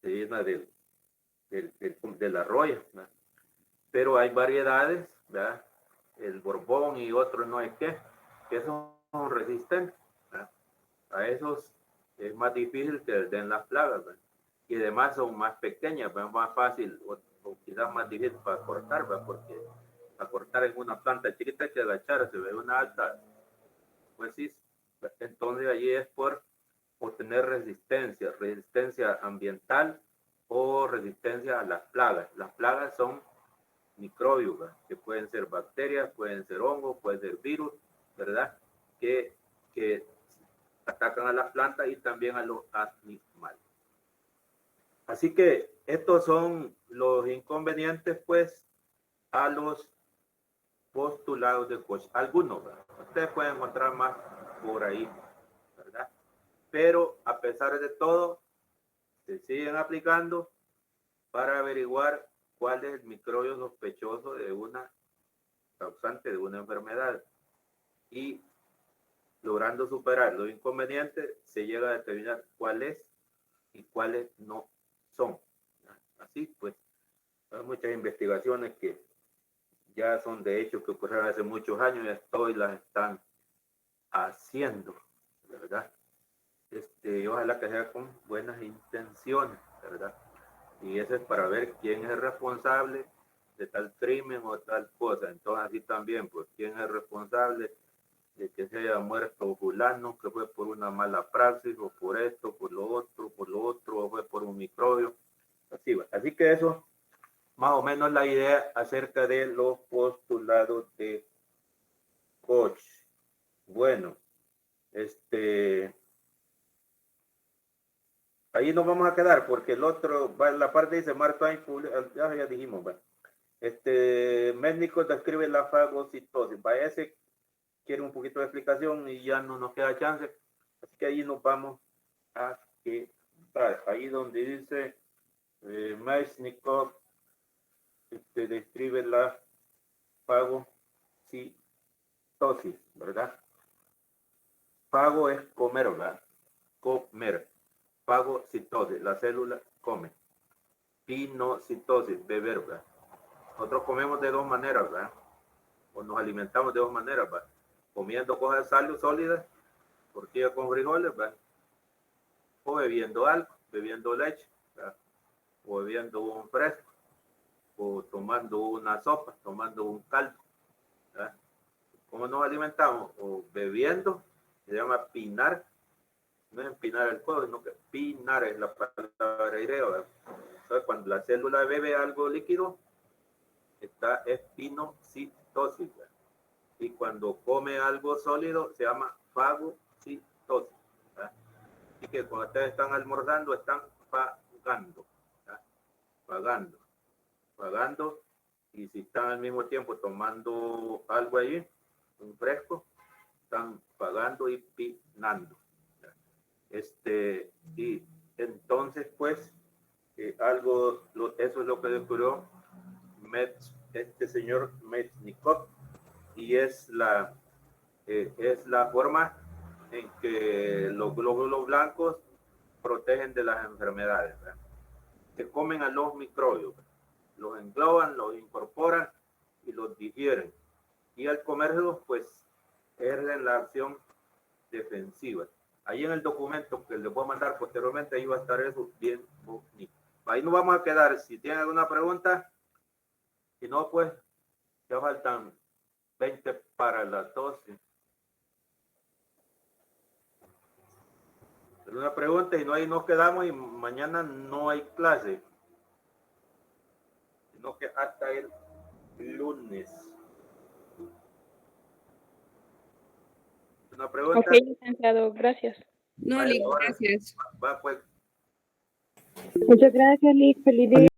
se llena de la roya, ¿verdad? Pero hay variedades, ¿verdad? El Borbón y otros no hay que son resistentes, ¿verdad? A esos es más difícil que les den las plagas, ¿verdad? Y además son más pequeñas, ¿verdad? Más fácil o quizás más difícil para cortar, ¿verdad? Porque a cortar en una planta chiquita que agachar, se ve una alta, pues sí. Entonces allí es por obtener resistencia ambiental o resistencia a las plagas. Las plagas son microbios, ¿verdad? Que pueden ser bacterias, pueden ser hongos, pueden ser virus, ¿verdad? Que atacan a las plantas y también a los animales. Así que estos son los inconvenientes, pues, a los postulados de Koch. Algunos, ¿verdad? Ustedes pueden encontrar más por ahí, ¿verdad? Pero a pesar de todo, se siguen aplicando para averiguar cuál es el microbio sospechoso de una causante de una enfermedad. Y logrando superar los inconvenientes, se llega a determinar cuál es y cuáles no son. Así pues, hay muchas investigaciones que ya son de hecho que ocurrieron hace muchos años y hoy las están haciendo, ¿verdad? Ojalá que sea con buenas intenciones, ¿verdad? Y eso es para ver quién es el responsable de tal crimen o tal cosa. Entonces así también, pues, quién es el responsable de que se haya muerto fulano, que fue por una mala praxis, o por esto, por lo otro, o fue por un microbio. Así que eso, más o menos la idea acerca de los postulados de Koch. Bueno, ahí nos vamos a quedar, porque el otro, la parte dice Mark Twain, ya dijimos, ¿va? Mesnico describe la fagocitosis, ese quiere un poquito de explicación y ya no nos queda chance, así que ahí nos vamos a quedar, ahí donde dice Mesnikov describe la fagocitosis, ¿verdad? Fago es comer, ¿verdad? Comer. Fagocitosis, la célula come. Pinocitosis, beber, ¿verdad? Nosotros comemos de dos maneras, ¿verdad? O nos alimentamos de dos maneras, ¿verdad? Comiendo cosas sólidas, tortilla con frijoles, ¿verdad? O bebiendo algo, bebiendo leche, ¿verdad? O bebiendo un fresco, o tomando una sopa, tomando un caldo, ¿verdad? ¿Cómo nos alimentamos? O bebiendo, se llama pinar, no es empinar el codo, sino que pinar es la palabra griega, ¿verdad? Entonces, cuando la célula bebe algo líquido, es pinocitosis, ¿verdad? Y cuando come algo sólido, se llama fagocitosis, ¿verdad? Así que cuando ustedes están almorzando, están pagando, ¿verdad? Pagando, y si están al mismo tiempo tomando algo allí, un fresco, están pagando y pinando, ¿verdad? Y entonces, pues, eso es lo que descubrió este señor Mesnikov, y es la forma en que los glóbulos blancos protegen de las enfermedades, ¿verdad? Se comen a los microbios, ¿verdad? Los engloban, los incorporan y los digieren. Y al comerlos, pues, ejercen la acción defensiva. Ahí en el documento que les voy a mandar posteriormente, ahí va a estar eso bien bonito. Ahí nos vamos a quedar. Si tienen alguna pregunta, si no, pues, ya faltan 20 para las 12. ¿Alguna pregunta? Y no, ahí nos quedamos y mañana no hay clase. Sino que hasta el lunes. ¿Una pregunta? Ok, licenciado, gracias. No, Vaya, Lick, ahora. gracias. Va, pues. Muchas gracias, Lick. Feliz día.